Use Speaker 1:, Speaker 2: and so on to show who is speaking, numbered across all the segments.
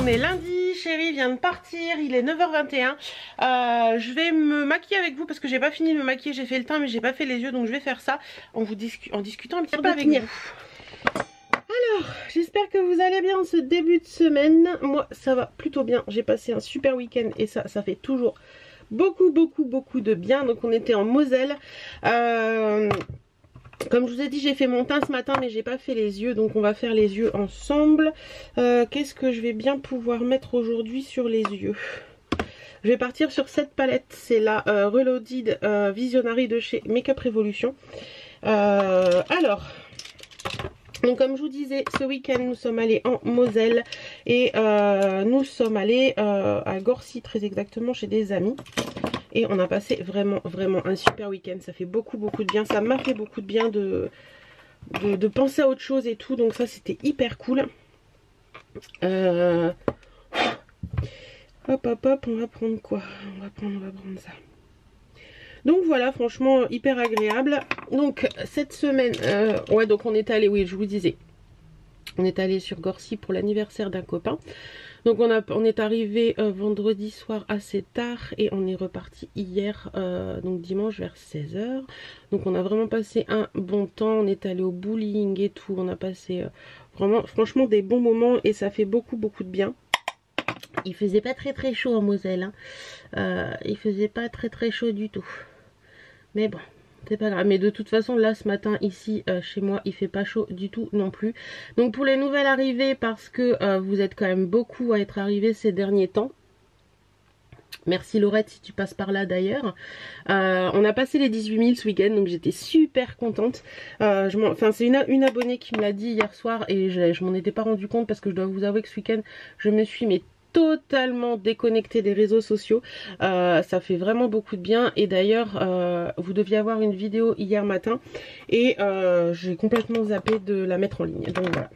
Speaker 1: on est lundi, chérie vient de partir, il est 9h21. Je vais me maquiller avec vous parce que j'ai pas fini de me maquiller, j'ai fait le teint mais j'ai pas fait les yeux, donc je vais faire ça en discutant un petit peu avec vous. Alors, j'espère que vous allez bien en ce début de semaine. Moi, ça va plutôt bien. J'ai passé un super week-end et ça fait toujours beaucoup de bien. Donc, on était en Moselle. Comme je vous ai dit, j'ai fait mon teint ce matin, mais j'ai pas fait les yeux. Donc, on va faire les yeux ensemble. Qu'est-ce que je vais bien pouvoir mettre aujourd'hui sur les yeux ? Je vais partir sur cette palette. C'est la Reloaded Visionary de chez Makeup Revolution. Alors... Donc comme je vous disais, ce week-end nous sommes allés en Moselle et nous sommes allés à Gorcy très exactement chez des amis. Et on a passé vraiment un super week-end, ça fait beaucoup de bien, ça m'a fait beaucoup de bien de penser à autre chose et tout, donc ça c'était hyper cool. Hop, on va prendre quoi? On va prendre ça. Donc voilà, franchement hyper agréable. Donc cette semaine, ouais, donc on est allé, oui je vous disais, on est allé sur Gorcy pour l'anniversaire d'un copain. Donc on est arrivé vendredi soir assez tard et on est reparti hier, donc dimanche vers 16h. Donc on a vraiment passé un bon temps, on est allé au bowling et tout, on a passé vraiment franchement des bons moments et ça fait beaucoup de bien. Il faisait pas très chaud en Moselle, hein. Il faisait pas très chaud du tout. Mais bon, c'est pas grave. Mais de toute façon, là, ce matin, ici, chez moi, il fait pas chaud du tout non plus. Donc, pour les nouvelles arrivées, parce que vous êtes quand même beaucoup à être arrivés ces derniers temps. Merci Laurette si tu passes par là d'ailleurs. On a passé les 18 000 ce week-end, donc j'étais super contente. Enfin, c'est une abonnée qui me l'a dit hier soir et je m'en étais pas rendu compte parce que je dois vous avouer que ce week-end, je me suis totalement déconnectée des réseaux sociaux. Ça fait vraiment beaucoup de bien et d'ailleurs vous deviez avoir une vidéo hier matin et j'ai complètement zappé de la mettre en ligne, donc voilà.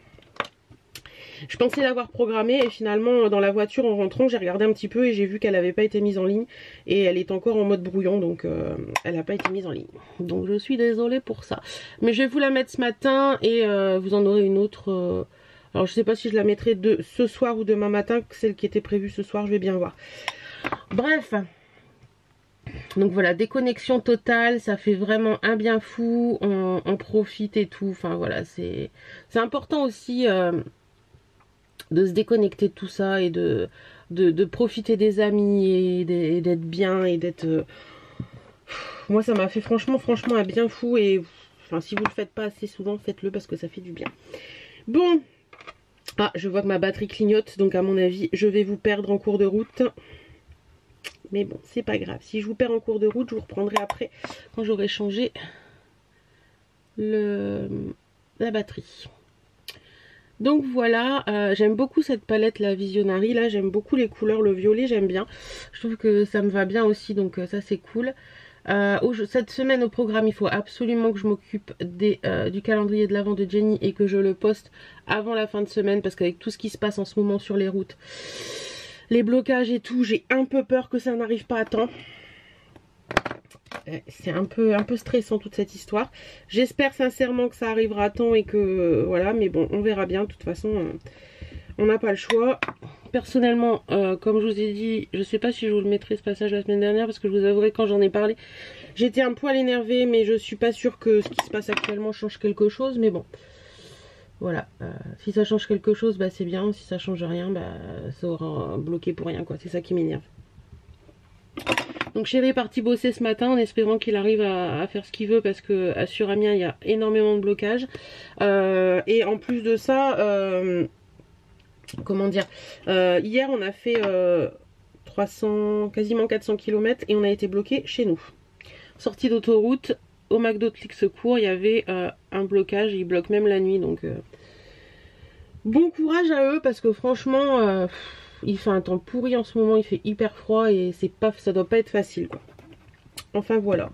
Speaker 1: Je pensais l'avoir programmée et finalement dans la voiture en rentrant j'ai regardé un petit peu et j'ai vu qu'elle n'avait pas été mise en ligne et elle est encore en mode brouillon, donc elle n'a pas été mise en ligne, donc je suis désolée pour ça, mais je vais vous la mettre ce matin et vous en aurez une autre. Alors je sais pas si je la mettrai ce soir ou demain matin, celle qui était prévue ce soir, je vais bien voir. Bref, donc voilà, déconnexion totale, ça fait vraiment un bien fou, on profite et tout, enfin voilà, c'est important aussi de se déconnecter de tout ça et de profiter des amis et d'être bien et d'être... Moi ça m'a fait franchement un bien fou et enfin si vous le faites pas assez souvent, faites-le parce que ça fait du bien. Bon... Ah, je vois que ma batterie clignote, donc à mon avis, je vais vous perdre en cours de route. Mais bon, c'est pas grave. Si je vous perds en cours de route, je vous reprendrai après, quand j'aurai changé la batterie. Donc voilà, j'aime beaucoup cette palette, la Visionary. Là, j'aime beaucoup les couleurs, le violet, j'aime bien. Je trouve que ça me va bien aussi, donc ça, c'est cool. Cette semaine au programme, il faut absolument que je m'occupe du calendrier de l'Avent de Jenny et que je le poste avant la fin de semaine parce qu'avec tout ce qui se passe en ce moment sur les routes, les blocages et tout, j'ai un peu peur que ça n'arrive pas à temps. C'est un peu stressant toute cette histoire. J'espère sincèrement que ça arrivera à temps et que voilà, mais bon, on verra bien. De toute façon, on n'a pas le choix. Personnellement, comme je vous ai dit, je sais pas si je vous le mettrai ce passage la semaine dernière parce que je vous avouerai quand j'en ai parlé, j'étais un poil énervée, mais je suis pas sûre que ce qui se passe actuellement change quelque chose, mais bon, voilà, si ça change quelque chose, bah c'est bien, si ça change rien, bah ça aura bloqué pour rien, quoi, c'est ça qui m'énerve. Donc Chéri est parti bosser ce matin en espérant qu'il arrive à faire ce qu'il veut parce que sur Amiens il y a énormément de blocages, et en plus de ça... comment dire, hier on a fait 300, quasiment 400 km et on a été bloqué chez nous. Sortie d'autoroute, au McDo de Clic-Secours, il y avait un blocage, ils bloquent même la nuit, donc bon courage à eux parce que franchement il fait un temps pourri en ce moment, il fait hyper froid et ça doit pas être facile, quoi. Enfin voilà.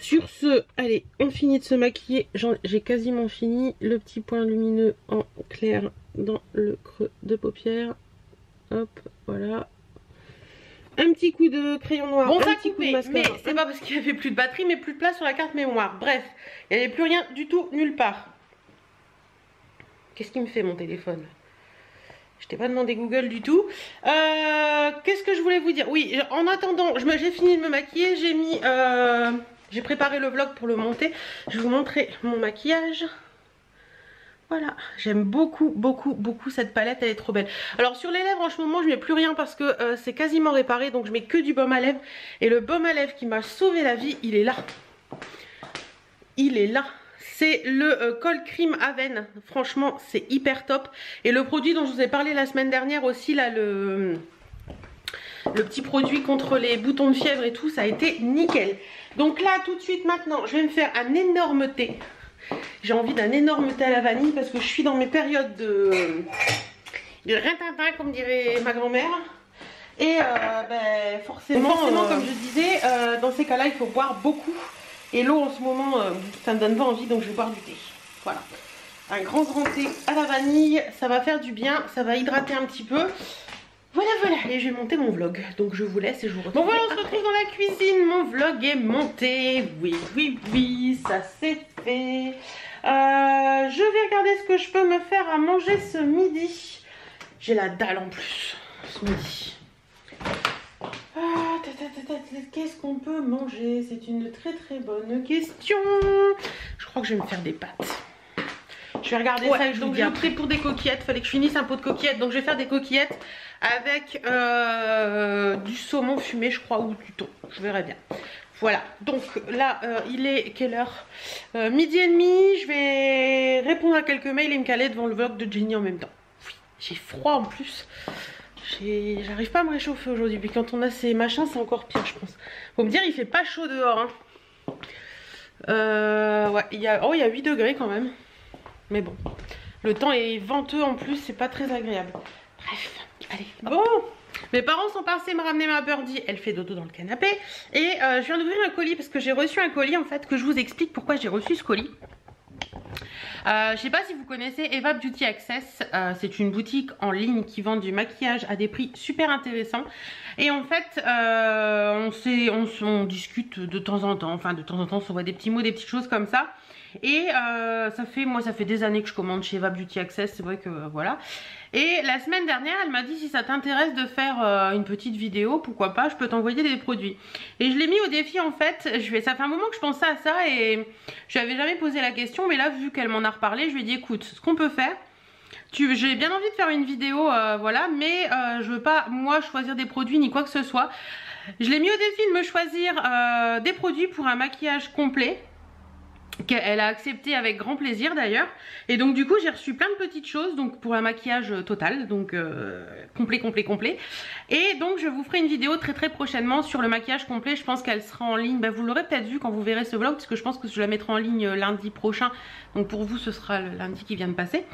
Speaker 1: Sur ce, allez, on finit de se maquiller. J'ai quasiment fini. Le petit point lumineux en clair dans le creux de paupière. Hop, voilà. Un petit coup de crayon noir. Bon, ça a coupé, mais c'est pas parce qu'il y avait plus de batterie, mais plus de place sur la carte mémoire. Bref, il n'y avait plus rien du tout, nulle part. Qu'est-ce qui me fait mon téléphone? Je t'ai pas demandé Google du tout. Qu'est-ce que je voulais vous dire? Oui, en attendant, j'ai fini de me maquiller, j'ai préparé le vlog pour le monter. Je vais vous montrer mon maquillage. Voilà, j'aime beaucoup, beaucoup, beaucoup cette palette, elle est trop belle. Alors sur les lèvres en ce moment je mets plus rien parce que c'est quasiment réparé, donc je mets que du baume à lèvres. Et le baume à lèvres qui m'a sauvé la vie, il est là. Il est là. C'est le Cold Cream Aven. Franchement c'est hyper top. Et le produit dont je vous ai parlé la semaine dernière aussi, là, le petit produit contre les boutons de fièvre et tout, ça a été nickel. Donc là tout de suite maintenant je vais me faire un énorme thé. J'ai envie d'un énorme thé à la vanille parce que je suis dans mes périodes de rintintin comme dirait ma grand-mère. Et forcément comme je disais, dans ces cas-là il faut boire beaucoup. Et l'eau en ce moment ça me donne pas envie, donc je vais boire du thé. Voilà, un grand thé à la vanille, ça va faire du bien, ça va hydrater un petit peu. Voilà, et je vais monter mon vlog. Donc je vous laisse et je vous retrouve. Bon voilà, on se retrouve dans la cuisine. Mon vlog est monté. Oui, ça c'est fait. Je vais regarder ce que je peux me faire à manger ce midi. J'ai la dalle en plus ce midi. Qu'est-ce qu'on peut manger? C'est une très très bonne question. Je crois que je vais me faire des pâtes. Je vais regarder ça et je vous dis après. Pour des coquillettes, fallait que je finisse un pot de coquillettes. Donc je vais faire des coquillettes avec du saumon fumé je crois, ou du thon, je verrai bien. Voilà, donc là il est quelle heure? Midi et demi. Je vais répondre à quelques mails et me caler devant le vlog de Jenny en même temps. Oui, j'ai froid en plus. J'arrive pas à me réchauffer aujourd'hui. Puis quand on a ces machins c'est encore pire je pense. Faut me dire il fait pas chaud dehors hein. Ouais, il y a 8 degrés quand même. Mais bon, le temps est venteux en plus, c'est pas très agréable. Bref, allez. Bon, mes parents sont passés me ramener ma birdie. Elle fait dodo dans le canapé. Et je viens d'ouvrir un colis parce que j'ai reçu un colis en fait, que je vous explique pourquoi j'ai reçu ce colis. Je sais pas si vous connaissez Eva Beauty Access, c'est une boutique en ligne qui vend du maquillage à des prix super intéressants. Et en fait on discute de temps en temps, enfin de temps en temps on se voit des petits mots, des petites choses comme ça. Et ça fait des années que je commande chez Eva Beauty Access, c'est vrai que voilà. Et la semaine dernière elle m'a dit si ça t'intéresse de faire une petite vidéo, pourquoi pas, je peux t'envoyer des produits. Et je l'ai mis au défi en fait, ça fait un moment que je pensais à ça et je lui avais jamais posé la question, mais là vu qu'elle m'en a reparlé, je lui ai dit écoute, ce qu'on peut faire, j'ai bien envie de faire une vidéo, voilà, mais je veux pas moi choisir des produits ni quoi que ce soit. Je l'ai mis au défi de me choisir des produits pour un maquillage complet. qu'elle a accepté avec grand plaisir d'ailleurs. Et donc du coup j'ai reçu plein de petites choses donc pour un maquillage total, donc complet. Et donc je vous ferai une vidéo très prochainement sur le maquillage complet. Je pense qu'elle sera en ligne, bah, vous l'aurez peut-être vu quand vous verrez ce vlog, parce que je pense que je la mettrai en ligne lundi prochain. Donc pour vous ce sera le lundi qui vient de passer.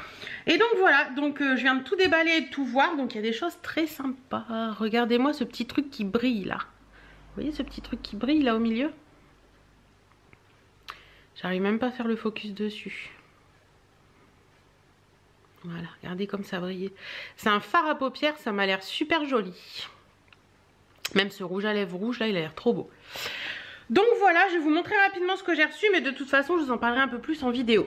Speaker 1: Et donc voilà, donc je viens de tout déballer et de tout voir. Donc il y a des choses très sympas. Regardez-moi ce petit truc qui brille là. Vous voyez ce petit truc qui brille là au milieu? J'arrive même pas à faire le focus dessus. Voilà, regardez comme ça brille. C'est un fard à paupières, ça m'a l'air super joli. Même ce rouge à lèvres rouge là, il a l'air trop beau. Donc voilà, je vais vous montrer rapidement ce que j'ai reçu, mais de toute façon je vous en parlerai un peu plus en vidéo.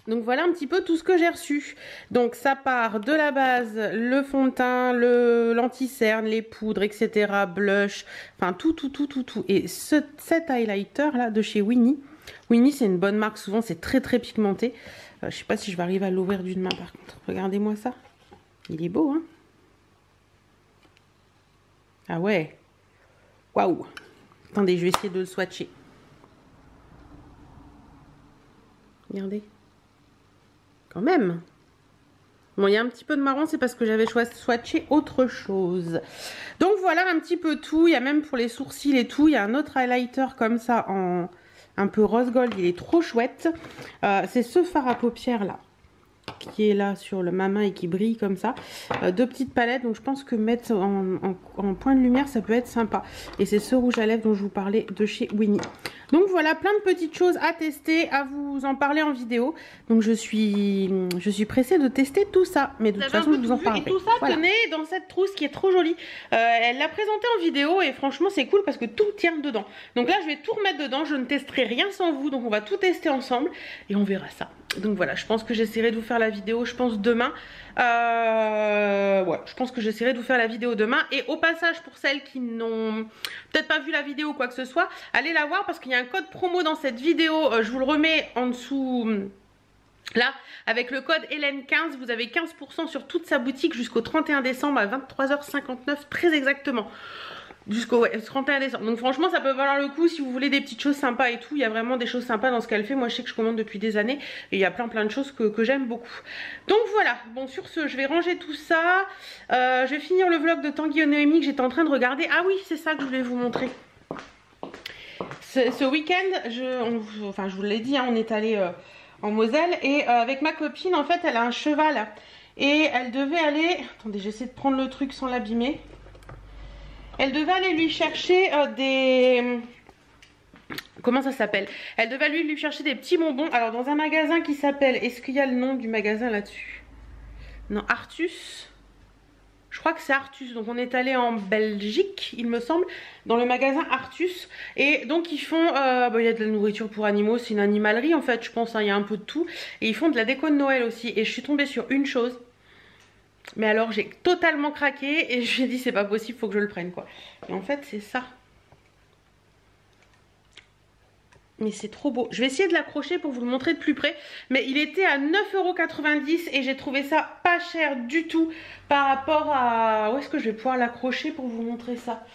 Speaker 1: Donc voilà un petit peu tout ce que j'ai reçu. Donc ça part de la base, le fond de teint, l'anti-cerne, les poudres, etc. Blush, enfin tout. Et cet highlighter là de chez Winnie. Winnie c'est une bonne marque, souvent c'est très pigmenté. Je sais pas si je vais arriver à l'ouvrir d'une main par contre. Regardez-moi ça. Il est beau hein. Ah ouais. Waouh. Attendez, je vais essayer de le swatcher. Regardez. Quand même. Bon, il y a un petit peu de marron, c'est parce que j'avais swatché autre chose. Donc voilà un petit peu tout. Il y a même pour les sourcils et tout. Il y a un autre highlighter comme ça en un peu rose gold. Il est trop chouette. C'est ce fard à paupières là qui est là sur ma main et qui brille comme ça. Deux petites palettes, donc je pense que mettre en point de lumière ça peut être sympa. Et c'est ce rouge à lèvres dont je vous parlais de chez Winnie. Donc voilà, plein de petites choses à tester, à vous en parler en vidéo. Donc je suis pressée de tester tout ça, mais de toute façon je vous en parlerai. Et tout ça tenait dans cette trousse qui est trop jolie. Elle l'a présentée en vidéo et franchement c'est cool parce que tout tient dedans. Donc là je vais tout remettre dedans, je ne testerai rien sans vous, donc on va tout tester ensemble et on verra ça. Donc voilà, je pense que j'essaierai de vous faire la vidéo, je pense demain. Ouais, je pense que j'essaierai de vous faire la vidéo demain. Et au passage, pour celles qui n'ont peut-être pas vu la vidéo ou quoi que ce soit, allez la voir parce qu'il y a un code promo dans cette vidéo. Je vous le remets en dessous. Là, avec le code Hélène15, vous avez 15% sur toute sa boutique jusqu'au 31 décembre à 23h59, très exactement. Jusqu'au 31 décembre. Donc franchement, ça peut valoir le coup si vous voulez des petites choses sympas et tout. Il y a vraiment des choses sympas dans ce qu'elle fait. Moi, je sais que je commande depuis des années et il y a plein de choses que j'aime beaucoup. Donc voilà. Bon, sur ce, je vais ranger tout ça. Je vais finir le vlog de Tanguy et Noémie que j'étais en train de regarder. Ah oui, c'est ça que je voulais vous montrer. Ce week-end, je vous l'ai dit, hein, on est allé en Moselle et avec ma copine, en fait, elle a un cheval et elle devait aller. Attendez, j'essaie de prendre le truc sans l'abîmer. Elle devait aller lui chercher des... Comment ça s'appelle? Elle devait lui chercher des petits bonbons. Alors dans un magasin qui s'appelle... Est-ce qu'il y a le nom du magasin là-dessus? Non, Artus. Je crois que c'est Artus. Donc on est allé en Belgique, il me semble, dans le magasin Artus. Et donc ils font... il y a de la nourriture pour animaux. C'est une animalerie en fait, je pense. Hein, il y a un peu de tout. Et ils font de la déco de Noël aussi. Et je suis tombée sur une chose. Mais alors j'ai totalement craqué et je lui ai dit c'est pas possible, faut que je le prenne quoi. Et en fait c'est ça. Mais c'est trop beau. Je vais essayer de l'accrocher pour vous le montrer de plus près. Mais il était à 9,90 € et j'ai trouvé ça pas cher du tout par rapport à... Où est-ce que je vais pouvoir l'accrocher pour vous montrer ça?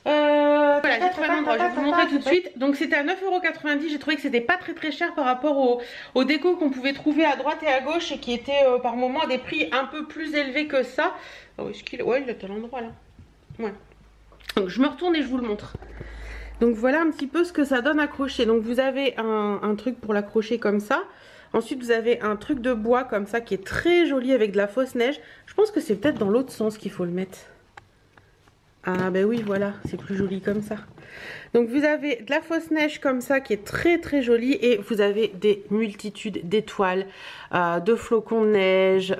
Speaker 1: Voilà, j'ai trouvé un endroit, je vais vous montrer tout de suite. Donc c'était à 9,90 €, j'ai trouvé que c'était pas très cher par rapport aux décos qu'on pouvait trouver à droite et à gauche et qui étaient par moment à des prix un peu plus élevés que ça. Oh, est-ce qu'il... Ouais, il est à l'endroit là. Ouais. Donc je me retourne et je vous le montre. Donc voilà un petit peu ce que ça donne accroché. Donc vous avez un truc pour l'accrocher comme ça. Ensuite vous avez un truc de bois comme ça qui est très joli avec de la fausse neige. Je pense que c'est peut-être dans l'autre sens qu'il faut le mettre. Ah ben oui, voilà, c'est plus joli comme ça. Donc vous avez de la fausse neige comme ça qui est très jolie et vous avez des multitudes d'étoiles, de flocons de neige,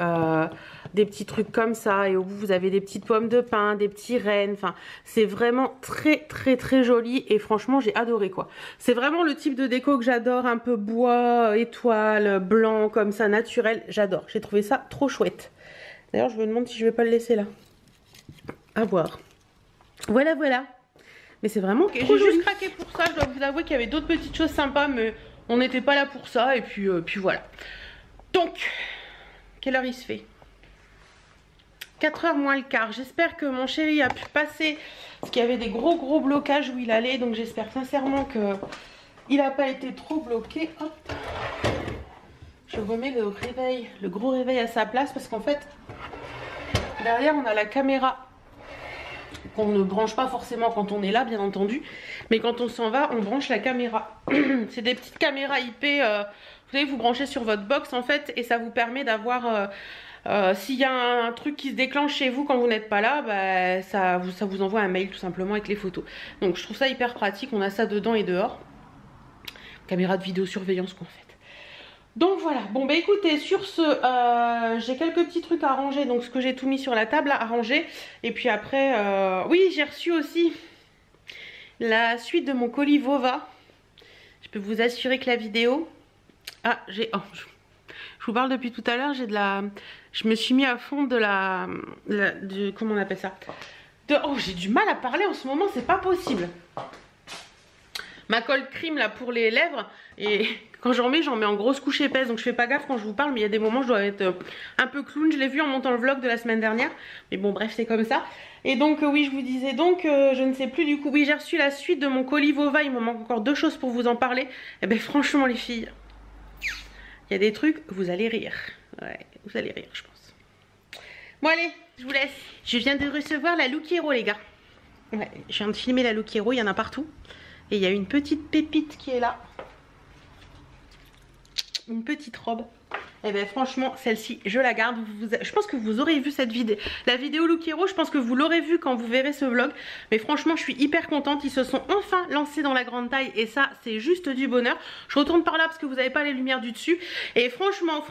Speaker 1: des petits trucs comme ça et au bout vous avez des petites pommes de pin, des petits rennes. Enfin c'est vraiment très joli et franchement j'ai adoré quoi. C'est vraiment le type de déco que j'adore, un peu bois, étoiles, blanc comme ça, naturel, j'adore. J'ai trouvé ça trop chouette. D'ailleurs je me demande si je vais pas le laisser là. À voir. Voilà. Mais c'est vraiment j'ai juste craqué pour ça. Je dois vous avouer qu'il y avait d'autres petites choses sympas, mais on n'était pas là pour ça. Et puis voilà. Donc, quelle heure il se fait? 4h moins le quart. J'espère que mon chéri a pu passer. Parce qu'il y avait des gros blocages où il allait. Donc j'espère sincèrement qu'il n'a pas été trop bloqué. Hop. Je remets le réveil, le gros réveil à sa place. Parce qu'en fait, derrière on a la caméra. Qu'on ne branche pas forcément quand on est là bien entendu, mais quand on s'en va on branche la caméra. C'est des petites caméras IP, vous savez, vous branchez sur votre box en fait et ça vous permet d'avoir s'il y a un truc qui se déclenche chez vous quand vous n'êtes pas là, bah, ça vous envoie un mail tout simplement avec les photos. Donc je trouve ça hyper pratique, on a ça dedans et dehors. Caméra de vidéosurveillance qu'on fait. Donc voilà, bon bah écoutez, sur ce, j'ai quelques petits trucs à ranger, donc ce que j'ai tout mis sur la table à ranger. Et puis après, oui j'ai reçu aussi la suite de mon colis Vova. Je peux vous assurer que la vidéo... Ah, j'ai... Oh, je vous parle depuis tout à l'heure, j'ai de la... Je me suis mis à fond de la... comment on appelle ça? Oh, j'ai du mal à parler en ce moment, c'est pas possible. Ma colle crime là pour les lèvres et quand j'en mets en grosse couche épaisse, donc je fais pas gaffe quand je vous parle, mais il y a des moments je dois être un peu clown. Je l'ai vu en montant le vlog de la semaine dernière, mais bon bref c'est comme ça. Et donc oui je vous disais donc je ne sais plus du coup, oui j'ai reçu la suite de mon colis Vova, il me manque encore deux choses pour vous en parler. Et ben franchement les filles, il y a des trucs, vous allez rire, ouais vous allez rire je pense. Bon allez je vous laisse, je viens de recevoir la Look Hero les gars. Ouais, je viens de filmer la Look Hero, il y en a partout. Et il y a une petite pépite qui est là. Une petite robe. Et bien franchement celle-ci je la garde. Je pense que vous aurez vu cette vidéo. La vidéo Look Hero, je pense que vous l'aurez vu quand vous verrez ce vlog. Mais franchement je suis hyper contente. Ils se sont enfin lancés dans la grande taille. Et ça c'est juste du bonheur. Je retourne par là parce que vous n'avez pas les lumières du dessus. Et franchement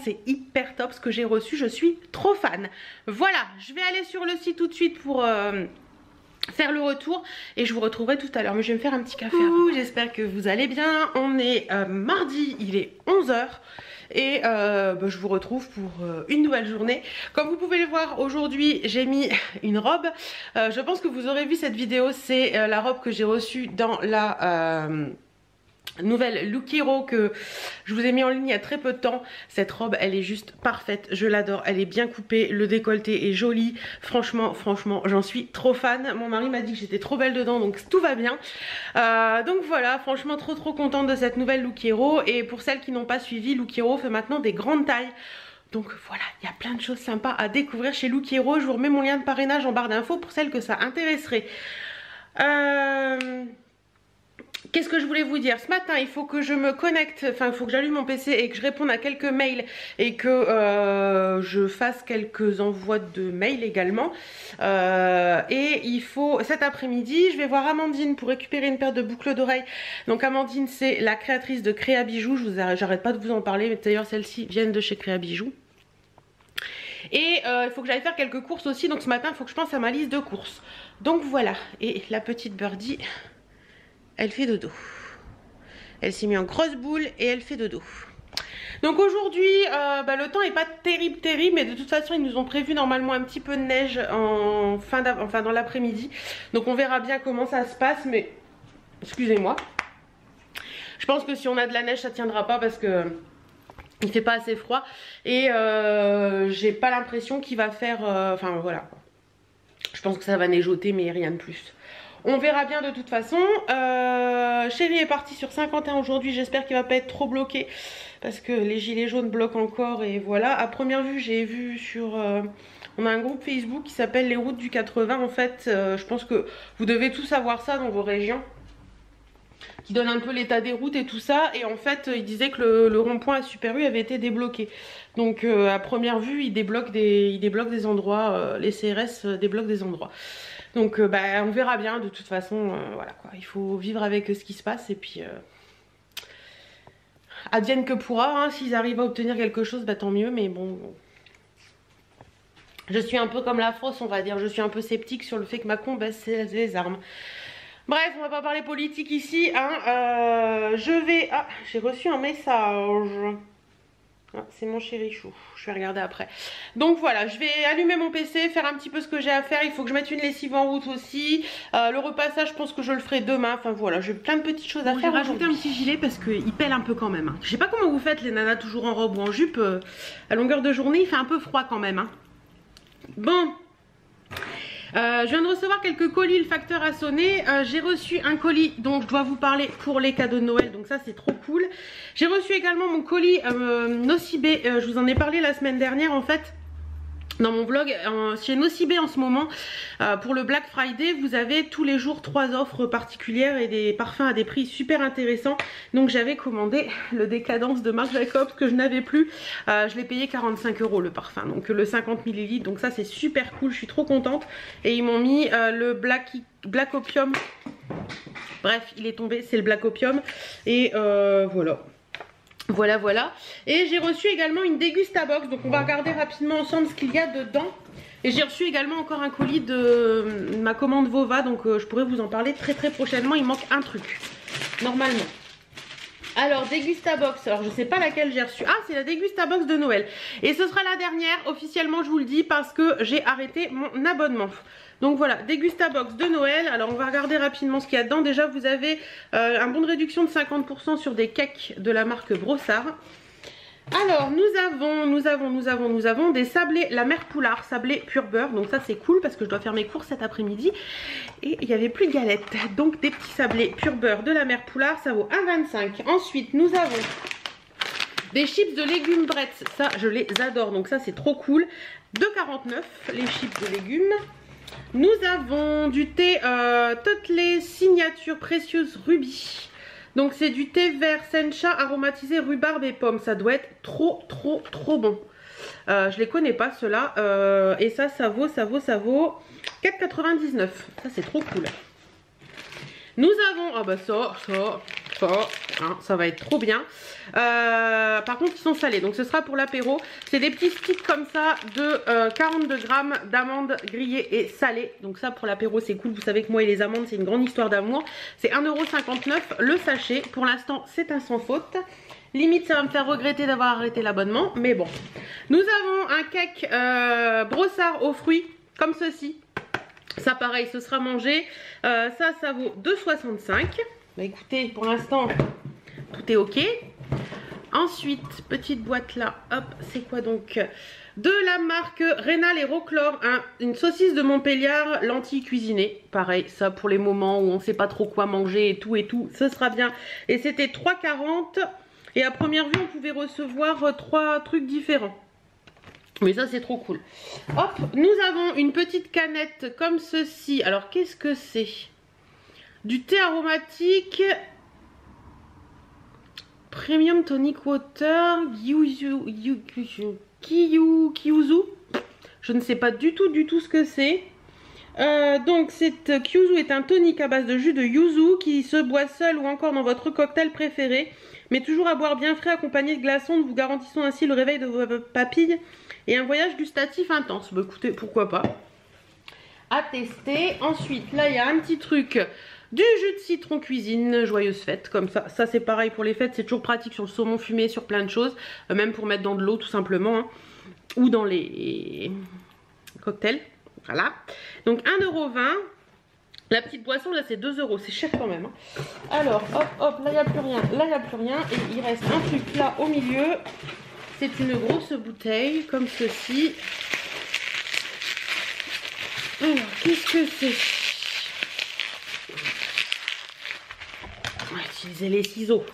Speaker 1: c'est hyper top ce que j'ai reçu. Je suis trop fan. Voilà, je vais aller sur le site tout de suite pour... faire le retour et je vous retrouverai tout à l'heure. Mais je vais me faire un petit café avant. J'espère que vous allez bien. On est mardi, il est 11 h. Et je vous retrouve pour une nouvelle journée. Comme vous pouvez le voir, aujourd'hui j'ai mis une robe. Je pense que vous aurez vu cette vidéo. C'est la robe que j'ai reçue dans la nouvelle Look Hero que je vous ai mis en ligne il y a très peu de temps. Cette robe elle est juste parfaite, je l'adore, elle est bien coupée, le décolleté est joli, franchement j'en suis trop fan. Mon mari m'a dit que j'étais trop belle dedans, donc tout va bien. Donc voilà, franchement trop contente de cette nouvelle Look Hero. Et pour celles qui n'ont pas suivi, Look Hero fait maintenant des grandes tailles. Donc voilà, il y a plein de choses sympas à découvrir chez Look Hero. Je vous remets mon lien de parrainage en barre d'infos pour celles que ça intéresserait. Qu'est-ce que je voulais vous dire? Ce matin, il faut que je me connecte, enfin il faut que j'allume mon PC et que je réponde à quelques mails et que je fasse quelques envois de mails également. Et il faut, cet après-midi, je vais voir Amandine pour récupérer une paire de boucles d'oreilles. Donc Amandine, c'est la créatrice de Créa Bijoux, j'arrête pas de vous en parler, mais d'ailleurs celles-ci viennent de chez Créa Bijoux. Et il faut que j'aille faire quelques courses aussi, donc ce matin il faut que je pense à ma liste de courses. Donc voilà, et la petite birdie, elle fait dodo. Elle s'est mise en grosse boule et elle fait dodo. Donc aujourd'hui, le temps est pas terrible, mais de toute façon ils nous ont prévu normalement un petit peu de neige en dans l'après-midi. Donc on verra bien comment ça se passe, mais excusez-moi. Je pense que si on a de la neige ça tiendra pas parce que il fait pas assez froid et j'ai pas l'impression qu'il va faire, enfin voilà. Je pense que ça va neigeoter mais rien de plus. On verra bien de toute façon. Chérie est parti sur Saint-Quentin aujourd'hui. J'espère qu'il va pas être trop bloqué parce que les gilets jaunes bloquent encore. Et voilà, à première vue j'ai vu sur... on a un groupe Facebook qui s'appelle les routes du 80. En fait, je pense que vous devez tous savoir ça dans vos régions, qui donne un peu l'état des routes et tout ça. Et en fait il disait que le rond-point à Super U avait été débloqué. Donc à première vue il débloque des endroits, les CRS débloquent des endroits. Donc on verra bien de toute façon, voilà quoi, il faut vivre avec ce qui se passe et puis advienne que pourra, hein. S'ils arrivent à obtenir quelque chose, tant mieux, mais bon, je suis un peu comme la France on va dire, je suis un peu sceptique sur le fait que Macron baisse les armes. Bref, on va pas parler politique ici, hein. J'ai reçu un message. Ah, c'est mon chéri chou, je vais regarder après. Donc voilà, je vais allumer mon PC, faire un petit peu ce que j'ai à faire. Il faut que je mette une lessive en route aussi. Le repassage, je pense que je le ferai demain. Enfin voilà, j'ai plein de petites choses à faire. J'ai rajouté un petit gilet parce qu'il pèle un peu quand même, hein. Je sais pas comment vous faites les nanas toujours en robe ou en jupe. À longueur de journée, il fait un peu froid quand même, hein. Bon. Je viens de recevoir quelques colis, le facteur a sonné. J'ai reçu un colis dont je dois vous parler pour les cadeaux de Noël, donc ça c'est trop cool. J'ai reçu également mon colis Nocibé, je vous en ai parlé la semaine dernière en fait. Dans mon vlog, chez Nocibé en ce moment, pour le Black Friday, vous avez tous les jours 3 offres particulières et des parfums à des prix super intéressants. Donc j'avais commandé le Décadence de Marc Jacobs que je n'avais plus. Je l'ai payé 45 € le parfum, donc le 50 ml. Donc ça c'est super cool, je suis trop contente. Et ils m'ont mis le Black Opium. Bref, il est tombé, c'est le Black Opium. Et voilà. Voilà. Et j'ai reçu également une Dégustabox. Donc on va regarder rapidement ensemble ce qu'il y a dedans. Et j'ai reçu également encore un colis de ma commande Vova. Donc je pourrais vous en parler très prochainement. Il manque un truc, normalement. Alors Dégustabox, alors je sais pas laquelle j'ai reçu. Ah, c'est la Dégustabox de Noël. Et ce sera la dernière, officiellement je vous le dis, parce que j'ai arrêté mon abonnement. Donc voilà, Dégustabox de Noël. Alors on va regarder rapidement ce qu'il y a dedans. Déjà vous avez un bon de réduction de 50% sur des cakes de la marque Brossard. Alors nous avons des sablés La Mère Poulard, sablés pur beurre. Donc ça c'est cool parce que je dois faire mes courses cet après-midi. Et il n'y avait plus de galettes. Donc des petits sablés pur beurre de La Mère Poulard, ça vaut 1,25 €. Ensuite nous avons des chips de légumes Bretz. Ça je les adore, donc ça c'est trop cool. 2,49 € les chips de légumes. Nous avons du thé Totley Signature Précieuse Ruby. Donc c'est du thé vert sencha aromatisé rhubarbe et pomme. Ça doit être trop bon. Je les connais pas ceux-là. Et ça vaut 4,99 €. Ça c'est trop cool. Nous avons, ah bah ça, ça, hein, ça va être trop bien. Par contre ils sont salés, donc ce sera pour l'apéro. C'est des petits sticks comme ça de 42 grammes d'amandes grillées et salées. Donc ça pour l'apéro c'est cool, vous savez que moi et les amandes c'est une grande histoire d'amour. C'est 1,59 € le sachet, pour l'instant c'est un sans faute. Limite ça va me faire regretter d'avoir arrêté l'abonnement, mais bon. Nous avons un cake brossard aux fruits comme ceci. Ça pareil ce sera mangé. Ça vaut 2,65 €. Bah écoutez, pour l'instant tout est ok. Ensuite, petite boîte là, hop, c'est quoi donc? De la marque Rénal et Roclore, une saucisse de Montpellier, lentilles cuisinées. Pareil, ça pour les moments où on sait pas trop quoi manger et tout, ce sera bien. Et c'était 3,40 €. Et à première vue, on pouvait recevoir 3 trucs différents. Mais ça, c'est trop cool. Hop, nous avons une petite canette comme ceci. Alors, qu'est-ce que c'est? Du thé aromatique Premium Tonic Water Kyuzu. Je ne sais pas du tout ce que c'est. Donc cette Kyuzu est un tonic à base de jus de yuzu qui se boit seul ou encore dans votre cocktail préféré, mais toujours à boire bien frais accompagné de glaçons. Nous vous garantissons ainsi le réveil de vos papilles et un voyage gustatif intense. Bah écoutez, pourquoi pas, à tester. Ensuite là il y a un petit truc, du jus de citron cuisine, joyeuse fête, comme ça. Ça c'est pareil pour les fêtes, c'est toujours pratique sur le saumon fumé, sur plein de choses, même pour mettre dans de l'eau tout simplement, hein, ou dans les cocktails. Voilà, donc 1,20 €. La petite boisson là c'est 2 €, c'est cher quand même, hein. Alors hop, là il n'y a plus rien, là il n'y a plus rien. Et il reste un truc là au milieu. C'est une grosse bouteille comme ceci. Alors qu'est-ce que c'est? On va utiliser les ciseaux.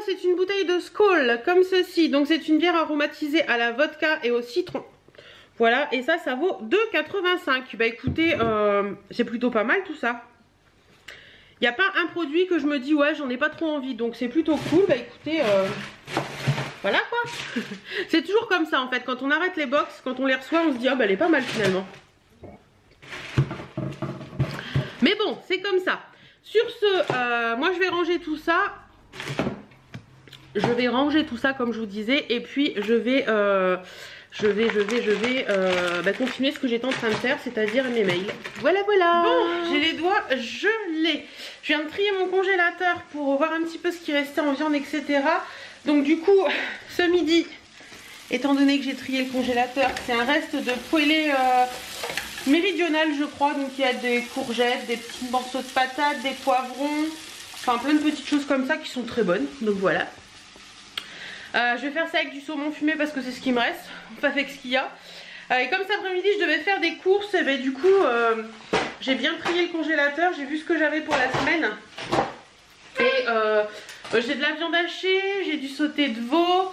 Speaker 1: C'est une bouteille de Skol comme ceci. Donc c'est une bière aromatisée à la vodka et au citron. Voilà, et ça vaut 2,85 €. Bah écoutez, c'est plutôt pas mal tout ça. Il n'y a pas un produit que je me dis ouais j'en ai pas trop envie, donc c'est plutôt cool. Bah écoutez, voilà quoi. C'est toujours comme ça en fait, quand on arrête les box, quand on les reçoit on se dit ah bah elle est pas mal finalement. Mais bon, c'est comme ça. Sur ce, moi je vais ranger tout ça. Je vais ranger tout ça comme je vous disais, et puis je vais continuer ce que j'étais en train de faire, c'est-à-dire mes mails. Voilà. Bon, j'ai les doigts gelés. Je viens de trier mon congélateur pour voir un petit peu ce qui restait en viande, etc. Donc du coup, ce midi, étant donné que j'ai trié le congélateur, c'est un reste de poêlée méridionale, je crois. Donc il y a des courgettes, des petits morceaux de patates, des poivrons, enfin plein de petites choses comme ça qui sont très bonnes. Donc voilà. Je vais faire ça avec du saumon fumé parce que c'est ce qui me reste, pas avec ce qu'il y a. Et comme cet après-midi je devais faire des courses, et ben, du coup j'ai bien trié le congélateur, j'ai vu ce que j'avais pour la semaine. Et j'ai de la viande hachée, j'ai du sauté de veau,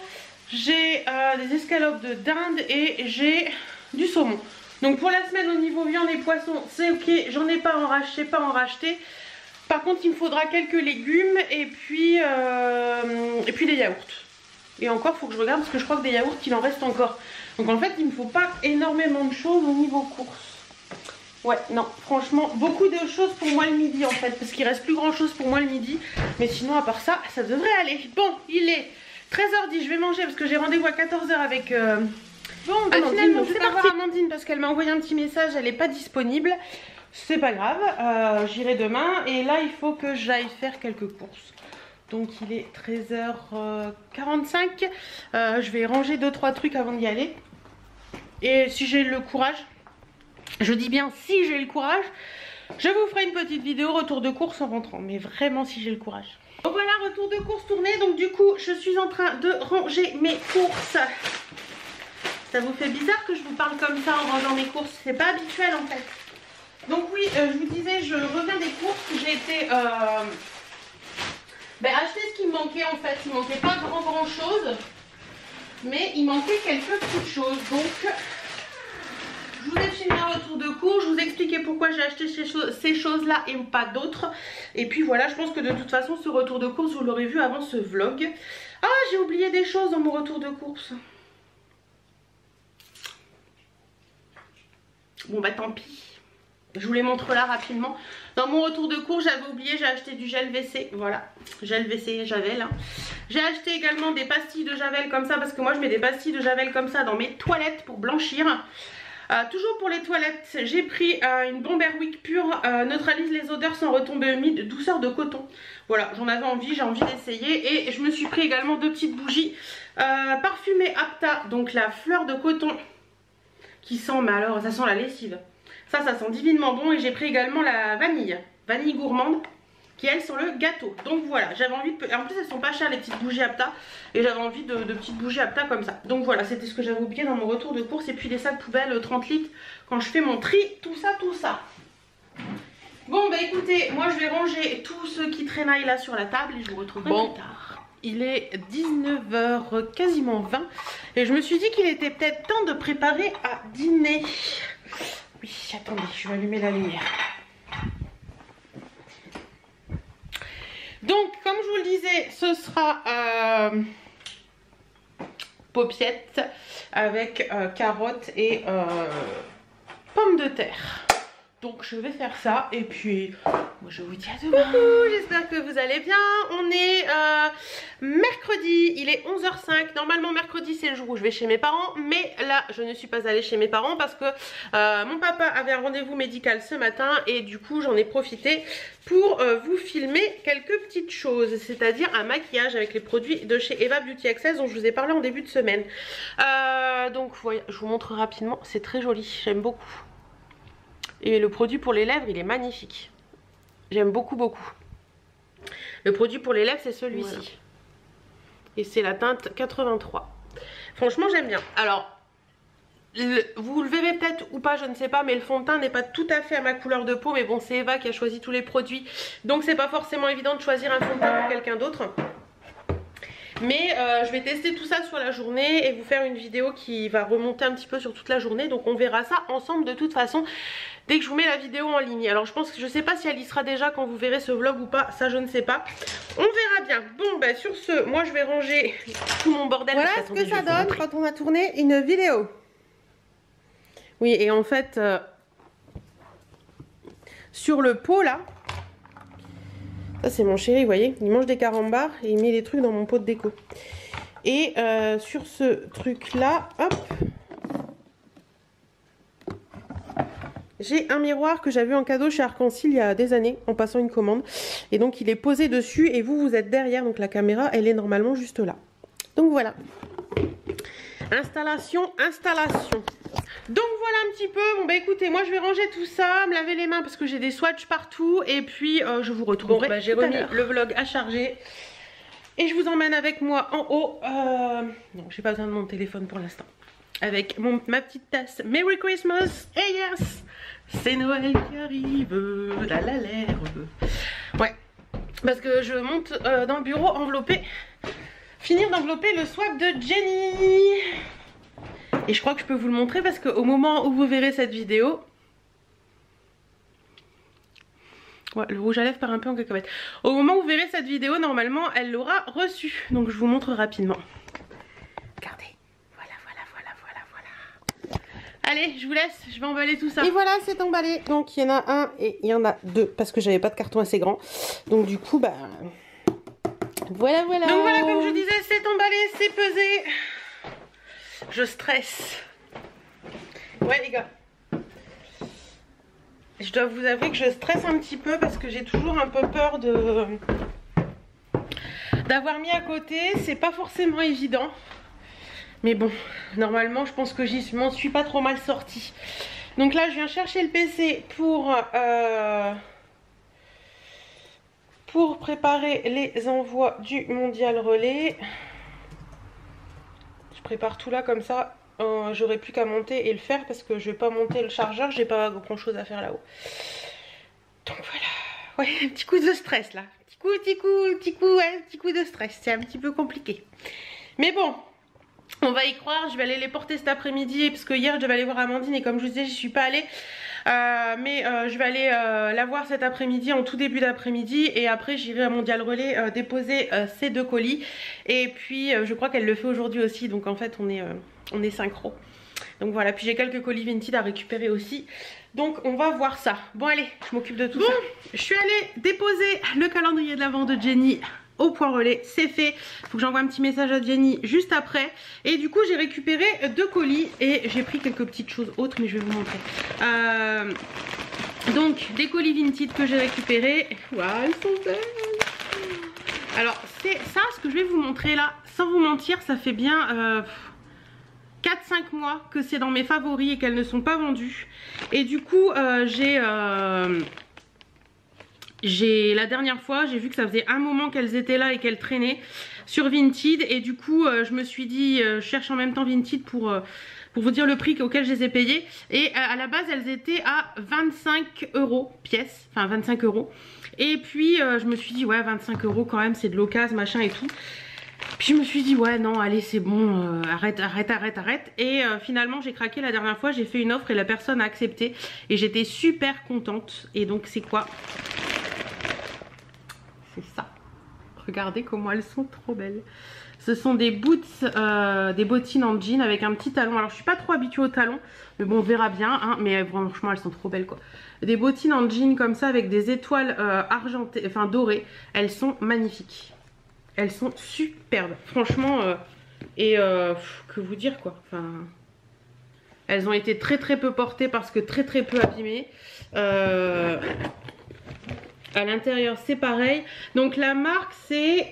Speaker 1: j'ai des escalopes de dinde et j'ai du saumon. Donc pour la semaine au niveau viande et poisson c'est ok, j'en ai pas en racheté, Par contre il me faudra quelques légumes et puis des yaourts. Et encore, il faut que je regarde parce que je crois que des yaourts, il en reste encore. Donc en fait, il ne me faut pas énormément de choses au niveau courses. Ouais, non, franchement, beaucoup de choses pour moi le midi en fait. Parce qu'il reste plus grand chose pour moi le midi. Mais sinon, à part ça, ça devrait aller. Bon, il est 13h10, je vais manger parce que j'ai rendez-vous à 14h avec... Bon, bah, finalement, je vais pas voir Amandine parce qu'elle m'a envoyé un petit message, elle n'est pas disponible. C'est pas grave, j'irai demain. Et là, il faut que j'aille faire quelques courses. Donc il est 13h45. Je vais ranger 2-3 trucs avant d'y aller. Et si j'ai le courage, je dis bien si j'ai le courage, je vous ferai une petite vidéo retour de course en rentrant. Mais vraiment si j'ai le courage. Donc voilà, retour de course tournée. Donc du coup, je suis en train de ranger mes courses. Ça vous fait bizarre que je vous parle comme ça en rangeant mes courses? C'est pas habituel en fait. Donc oui, je vous disais, je reviens des courses. J'ai été... acheter ce qui me manquait en fait. Il manquait pas grand chose, mais il manquait quelques petites choses. Donc je vous ai filmé un retour de cours, je vous ai expliqué pourquoi j'ai acheté ces choses là et pas d'autres. Et puis voilà, je pense que de toute façon ce retour de course vous l'aurez vu avant ce vlog. Ah, j'ai oublié des choses dans mon retour de course. Bon bah tant pis. Je vous les montre là rapidement. Dans mon retour de cours, j'avais oublié, j'ai acheté du gel WC. Voilà, gel WC, Javel. Hein. J'ai acheté également des pastilles de Javel comme ça, parce que moi je mets des pastilles de Javel comme ça dans mes toilettes pour blanchir. Toujours pour les toilettes, j'ai pris une bombe Airwick pure, neutralise les odeurs sans retomber humide, douceur de coton. Voilà, j'en avais envie, j'ai envie d'essayer. Et je me suis pris également 2 petites bougies parfumées Apta, donc la fleur de coton qui sent, mais alors ça sent la lessive. Ça sent divinement bon. Et j'ai pris également la vanille gourmande, qui elles sont le gâteau. Donc voilà, j'avais envie de... En plus elles sont pas chères les petites bougies Apta, et j'avais envie de petites bougies Apta comme ça. Donc voilà, c'était ce que j'avais oublié dans mon retour de course. Et puis les sacs poubelles 30 litres quand je fais mon tri, tout ça. Bon bah écoutez, moi je vais ranger tout ce qui traînaille là sur la table, et je vous retrouverai plus tard. Il est 19h quasiment 20, et je me suis dit qu'il était peut-être temps de préparer à dîner. Oui, attendez, je vais allumer la lumière. Donc, comme je vous le disais, ce sera paupiètes avec carottes et pommes de terre. Donc je vais faire ça, et puis moi je vous dis à demain. Coucou, j'espère que vous allez bien. On est mercredi, il est 11h05. Normalement mercredi c'est le jour où je vais chez mes parents, mais là je ne suis pas allée chez mes parents parce que mon papa avait un rendez-vous médical ce matin, et du coup j'en ai profité pour vous filmer quelques petites choses, c'est-à-dire un maquillage avec les produits de chez Eva Beauty Access dont je vous ai parlé en début de semaine. Donc voilà, je vous montre rapidement, c'est très joli, j'aime beaucoup. Et le produit pour les lèvres, il est magnifique. J'aime beaucoup. Le produit pour les lèvres, c'est celui-ci. Voilà. Et c'est la teinte 83. Franchement, j'aime bien. Alors, vous le verrez peut-être ou pas, je ne sais pas, mais le fond de teint n'est pas tout à fait à ma couleur de peau. Mais bon, c'est Eva qui a choisi tous les produits. Donc, c'est pas forcément évident de choisir un fond de teint pour quelqu'un d'autre. Mais je vais tester tout ça sur la journée et vous faire une vidéo qui va remonter un petit peu sur toute la journée. Donc on verra ça ensemble de toute façon dès que je vous mets la vidéo en ligne. Alors je sais pas si elle y sera déjà quand vous verrez ce vlog ou pas, ça je ne sais pas. On verra bien. Bon bah sur ce, moi je vais ranger tout mon bordel. Voilà ce que ça donne quand on a tourné une vidéo. Oui, et en fait sur le pot là, ça c'est mon chéri, vous voyez, il mange des carambars et il met des trucs dans mon pot de déco. Et sur ce truc là, hop, j'ai un miroir que j'avais en cadeau chez Arc-en-Ciel il y a des années en passant une commande. Et donc il est posé dessus et vous êtes derrière, donc la caméra elle est normalement juste là. Donc voilà. Installation. Donc voilà un petit peu, bon bah écoutez, moi je vais ranger tout ça, me laver les mains parce que j'ai des swatchs partout, et puis je vous retrouverai. Bon bah j'ai remis le vlog à charger et je vous emmène avec moi en haut. Non, j'ai pas besoin de mon téléphone pour l'instant. Avec ma petite tasse Merry Christmas, et yes, c'est Noël qui arrive, la l'herbe. Ouais, parce que je monte dans le bureau envelopper, finir d'envelopper le swap de Jenny. Et je crois que je peux vous le montrer parce qu'au moment où vous verrez cette vidéo... Ouais, le rouge à lèvres part un peu en cacahuète. Au moment où vous verrez cette vidéo, normalement, elle l'aura reçue. Donc je vous montre rapidement. Regardez. Voilà. Allez, je vous laisse, je vais emballer tout ça. Et voilà, c'est emballé. Donc il y en a un et il y en a deux parce que j'avais pas de carton assez grand. Donc du coup, bah... Voilà. Donc voilà, comme je disais, c'est emballé, c'est pesé. Je stresse. Ouais les gars, je dois vous avouer que je stresse un petit peu parce que j'ai toujours un peu peur d'avoir mis à côté. C'est pas forcément évident, mais bon, normalement je pense que m'en suis pas trop mal sortie. Donc là je viens chercher le PC pour préparer les envois du mondial relais. Je prépare tout là comme ça. J'aurai plus qu'à monter et le faire parce que je vais pas monter le chargeur, j'ai pas grand chose à faire là-haut. Donc voilà. Ouais, un petit coup de stress là. Petit coup de stress. C'est un petit peu compliqué. Mais bon, on va y croire. Je vais aller les porter cet après-midi parce que hier je devais aller voir Amandine et comme je vous disais, j'y suis pas allée. Mais je vais aller la voir cet après-midi, en tout début d'après-midi, et après j'irai à Mondial Relais déposer ces 2 colis. Et puis je crois qu'elle le fait aujourd'hui aussi, donc en fait on est synchro. Donc voilà, puis j'ai quelques colis Vinted à récupérer aussi. Donc on va voir ça. Bon allez, je m'occupe de tout ça. Je suis allée déposer le calendrier de l'Avent de Jenny au point relais, c'est fait. Faut que j'envoie un petit message à Jenny juste après. Et du coup j'ai récupéré 2 colis et j'ai pris quelques petites choses autres, mais je vais vous montrer. Donc des colis Vinted que j'ai récupérés. Waouh, elles sont belles. Alors c'est ça, ce que je vais vous montrer là, sans vous mentir, ça fait bien 4-5 mois que c'est dans mes favoris et qu'elles ne sont pas vendues. Et du coup la dernière fois j'ai vu que ça faisait un moment qu'elles étaient là et qu'elles traînaient sur Vinted. Et du coup je me suis dit je cherche en même temps Vinted pour vous dire le prix auquel je les ai payées. Et à la base elles étaient à 25 € pièce, enfin 25 €. Et puis je me suis dit ouais 25 € quand même, c'est de l'occasion machin et tout. Puis je me suis dit ouais non allez c'est bon, arrête. Et finalement j'ai craqué la dernière fois, j'ai fait une offre et la personne a accepté. Et j'étais super contente. Et donc c'est quoi? C'est ça. Regardez comment elles sont trop belles. Ce sont des boots, des bottines en jean avec un petit talon. Alors je suis pas trop habituée au talon, mais bon on verra bien hein. Mais franchement elles sont trop belles quoi. Des bottines en jean comme ça avec des étoiles argentées, enfin dorées. Elles sont magnifiques. Elles sont superbes. Franchement que vous dire quoi. Enfin, elles ont été très peu portées parce que très peu abîmées. À l'intérieur c'est pareil. Donc la marque c'est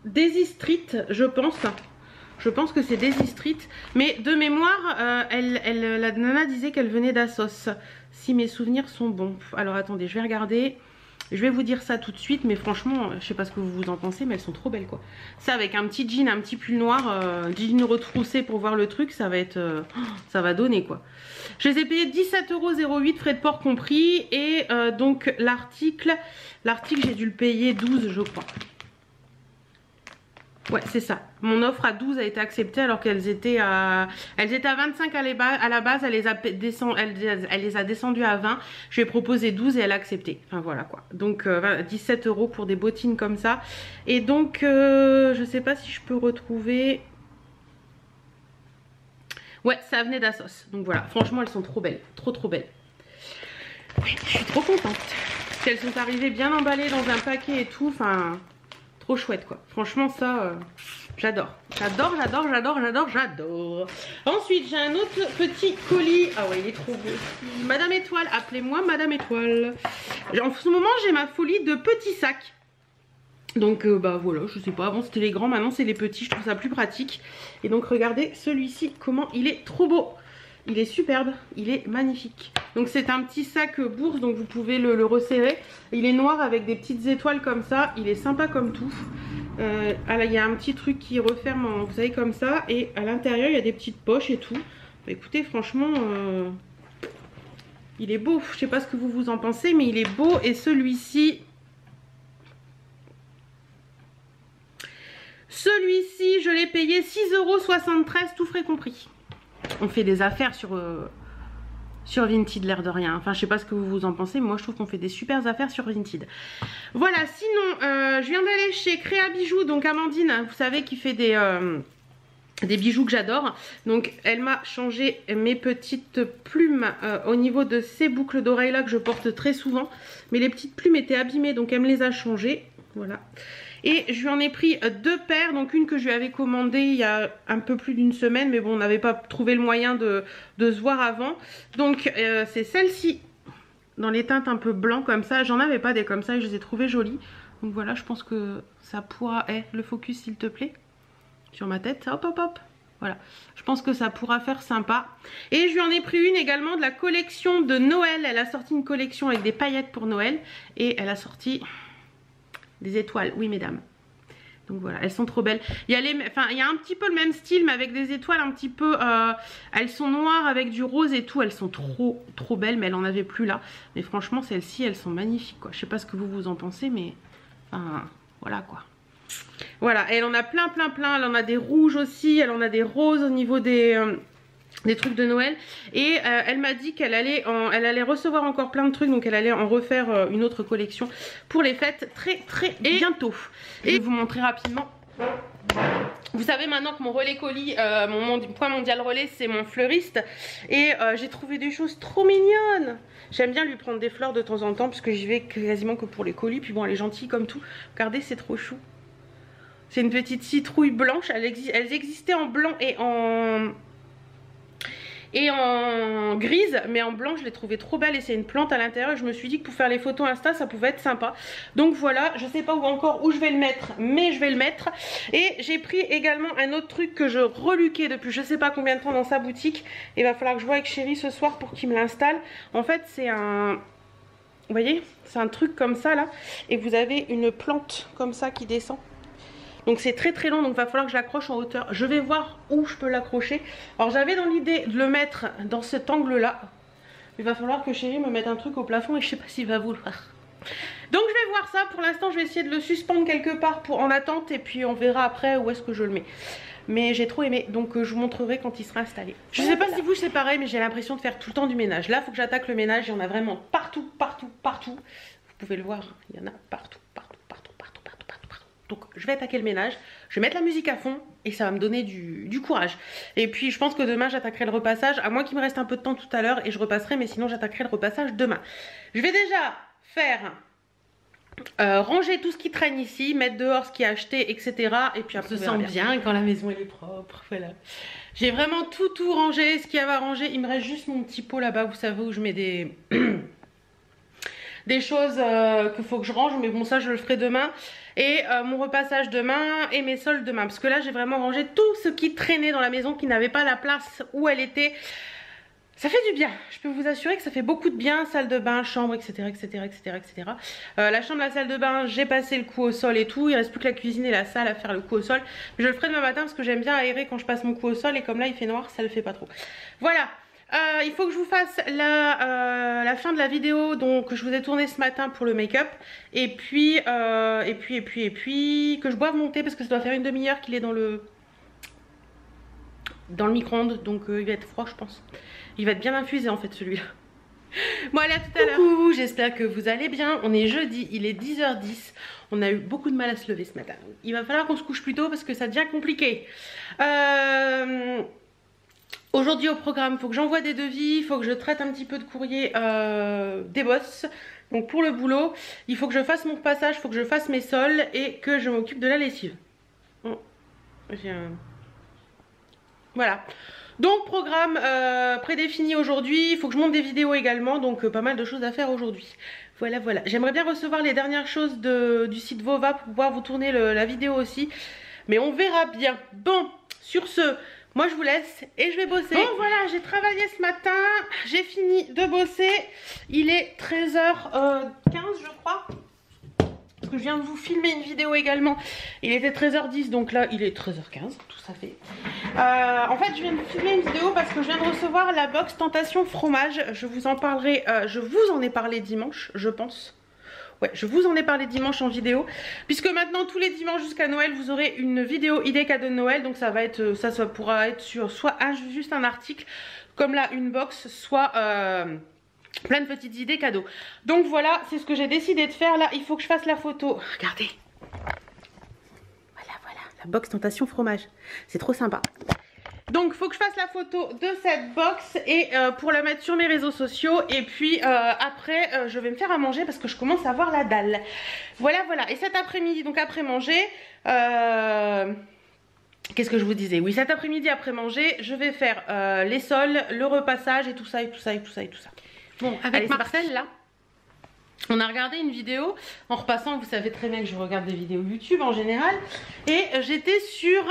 Speaker 1: Daisy Street je pense. Je pense que c'est Daisy Street. Mais de mémoire la nana disait qu'elle venait d'Assos. Si mes souvenirs sont bons. Alors attendez je vais regarder. Je vais vous dire ça tout de suite. Mais franchement je sais pas ce que vous en pensez. Mais elles sont trop belles quoi. Ça avec un petit jean, un petit pull noir, jean retroussé pour voir le truc. Ça va être ça va donner quoi. Je les ai payés 17,08 € frais de port compris. Et donc l'article j'ai dû le payer 12 je crois. Ouais c'est ça, mon offre à 12 a été acceptée alors qu'elles étaient à 25 à la base, elle les a descendues à 20. Je lui ai proposé 12 et elle a accepté, enfin voilà quoi. Donc 17 € pour des bottines comme ça. Et donc je sais pas si je peux retrouver. Ouais ça venait d'Assos, donc voilà, franchement elles sont trop belles, trop belles. Ouais, je suis trop contente, parce qu'elles sont arrivées bien emballées dans un paquet et tout, enfin... Trop chouette quoi. Franchement ça j'adore. Ensuite j'ai un autre petit colis. Ah ouais il est trop beau. Madame Étoile, appelez-moi Madame Étoile. En ce moment j'ai ma folie de petits sacs. Donc bah voilà, je sais pas, avant c'était les grands, maintenant c'est les petits, je trouve ça plus pratique. Et donc regardez celui-ci, comment il est trop beau. Il est superbe, il est magnifique. Donc c'est un petit sac bourse, donc vous pouvez le resserrer. Il est noir avec des petites étoiles comme ça, il est sympa comme tout. Il y a un petit truc qui referme, vous savez comme ça. Et à l'intérieur il y a des petites poches et tout. Bah, écoutez franchement, il est beau. Je sais pas ce que vous en pensez, mais il est beau. Et celui-ci... Celui-ci je l'ai payé 6,73 €, tout frais compris. On fait des affaires sur Vinted l'air de rien. Enfin je sais pas ce que vous en pensez, mais moi je trouve qu'on fait des super affaires sur Vinted. Voilà, sinon je viens d'aller chez Créa Bijoux, donc Amandine, vous savez, qui fait des bijoux que j'adore. Donc elle m'a changé mes petites plumes au niveau de ces boucles d'oreilles là que je porte très souvent. Mais les petites plumes étaient abîmées, donc elle me les a changées. Voilà. Et je lui en ai pris 2 paires, donc une que je lui avais commandée il y a un peu plus d'une semaine, mais bon on n'avait pas trouvé le moyen de se voir avant. Donc c'est celle-ci, dans les teintes un peu blanc comme ça. J'en avais pas des comme ça et je les ai trouvées jolies. Donc voilà, je pense que ça pourra... le focus s'il te plaît, sur ma tête, hop hop hop. Voilà, je pense que ça pourra faire sympa. Et je lui en ai pris une également de la collection de Noël. Elle a sorti une collection avec des paillettes pour Noël. Et elle a sorti... des étoiles, oui mesdames. Donc voilà, elles sont trop belles. Il y a un petit peu le même style, mais avec des étoiles un petit peu... elles sont noires avec du rose et tout. Elles sont trop belles, mais elle en avait plus là. Mais franchement, celles-ci, elles sont magnifiques quoi. Je sais pas ce que vous en pensez, mais... Enfin, voilà quoi. Voilà, et elle en a plein. Elle en a des rouges aussi, elle en a des roses au niveau des trucs de Noël. Et elle m'a dit qu'elle allait recevoir encore plein de trucs, donc elle allait en refaire une autre collection pour les fêtes très bientôt. Et je vais vous montrer rapidement Vous savez maintenant que mon relais colis, mon point mondial relais, c'est mon fleuriste. Et j'ai trouvé des choses trop mignonnes. J'aime bien lui prendre des fleurs de temps en temps parce que j'y vais quasiment que pour les colis. Puis bon, elle est gentille comme tout. Regardez, c'est trop chou. C'est une petite citrouille blanche. Elles existaient en blanc et en grise, mais en blanc je l'ai trouvée trop belle et c'est une plante à l'intérieur et je me suis dit que pour faire les photos Insta ça pouvait être sympa. Donc voilà, je sais pas où je vais le mettre, mais je vais le mettre. Et j'ai pris également un autre truc que je reluquais depuis je sais pas combien de temps dans sa boutique. Il va falloir que je vois avec Chéri ce soir pour qu'il me l'installe. En fait c'est un... Vous voyez, c'est un truc comme ça là et vous avez une plante comme ça qui descend. Donc c'est très très long, donc il va falloir que je l'accroche en hauteur. Je vais voir où je peux l'accrocher. Alors j'avais dans l'idée de le mettre dans cet angle là. Il va falloir que Chéri me mette un truc au plafond et je sais pas s'il va vouloir. Donc je vais voir ça. Pour l'instant je vais essayer de le suspendre quelque part pour en attente. Et puis on verra après où est-ce que je le mets. Mais j'ai trop aimé, donc je vous montrerai quand il sera installé. Je sais pas si vous c'est pareil, mais j'ai l'impression de faire tout le temps du ménage. Là il faut que j'attaque le ménage, il y en a vraiment partout, partout, partout. Vous pouvez le voir, il y en a partout, partout. Donc je vais attaquer le ménage, je vais mettre la musique à fond et ça va me donner du courage. Et puis je pense que demain j'attaquerai le repassage, à moins qu'il me reste un peu de temps tout à l'heure et je repasserai, mais sinon j'attaquerai le repassage demain. Je vais déjà faire ranger tout ce qui traîne ici, mettre dehors ce qui est acheté, etc. Et puis après on se sent bien quand la maison elle est propre, voilà. J'ai vraiment tout rangé, ce qu'il y avait à ranger. Il me reste juste mon petit pot là-bas, vous savez, où je mets des... des choses qu'il faut que je range, mais bon ça je le ferai demain. Et mon repassage demain et mes soldes demain. Parce que là j'ai vraiment rangé tout ce qui traînait dans la maison, qui n'avait pas la place où elle était. Ça fait du bien, je peux vous assurer que ça fait beaucoup de bien. Salle de bain, chambre, etc. La chambre, la salle de bain, j'ai passé le coup au sol et tout. Il reste plus que la cuisine et la salle à faire le coup au sol. Mais je le ferai demain matin parce que j'aime bien aérer quand je passe mon coup au sol. Et comme là il fait noir, ça le fait pas trop. Voilà. Il faut que je vous fasse la fin de la vidéo donc je vous ai tourné ce matin pour le make-up et puis que je boive mon thé parce que ça doit faire une demi-heure qu'il est dans le micro-ondes, donc il va être froid je pense. Il va être bien infusé en fait celui-là. Bon allez, à tout à l'heure. Coucou, j'espère que vous allez bien. On est jeudi, il est 10h10. On a eu beaucoup de mal à se lever ce matin. Il va falloir qu'on se couche plus tôt parce que ça devient compliqué. Aujourd'hui au programme, il faut que j'envoie des devis, il faut que je traite un petit peu de courrier des boss. Donc pour le boulot, il faut que je fasse mon repassage, il faut que je fasse mes soldes et que je m'occupe de la lessive. Oh, voilà. Donc programme prédéfini aujourd'hui, il faut que je monte des vidéos également, donc pas mal de choses à faire aujourd'hui. Voilà, voilà. J'aimerais bien recevoir les dernières choses du site Vova pour pouvoir vous tourner la vidéo aussi. Mais on verra bien. Bon, sur ce... Moi je vous laisse et je vais bosser. Bon voilà, j'ai travaillé ce matin, j'ai fini de bosser. Il est 13h15 je crois. Parce que je viens de vous filmer une vidéo également. Il était 13h10 donc là il est 13h15, tout ça fait. En fait je viens de vous filmer une vidéo parce que je viens de recevoir la box Tentation fromage. Je vous en parlerai, je vous en ai parlé dimanche je pense. Ouais, je vous en ai parlé dimanche en vidéo. Puisque maintenant, tous les dimanches jusqu'à Noël, vous aurez une vidéo idée cadeau de Noël. Donc ça va être, ça pourra être sur soit juste un article, comme là une box, soit plein de petites idées cadeaux. Donc voilà, c'est ce que j'ai décidé de faire. Là, il faut que je fasse la photo. Regardez. Voilà, la box Tentation fromage. C'est trop sympa. Donc il faut que je fasse la photo de cette box et pour la mettre sur mes réseaux sociaux. Et puis après je vais me faire à manger parce que je commence à avoir la dalle. Voilà, voilà. Et cet après-midi, donc après manger, qu'est-ce que je vous disais? Oui, cet après-midi après manger, je vais faire les sols, le repassage et tout ça. Bon, avec Marcel là, on a regardé une vidéo en repassant. Vous savez très bien que je regarde des vidéos YouTube en général. Et j'étais sur...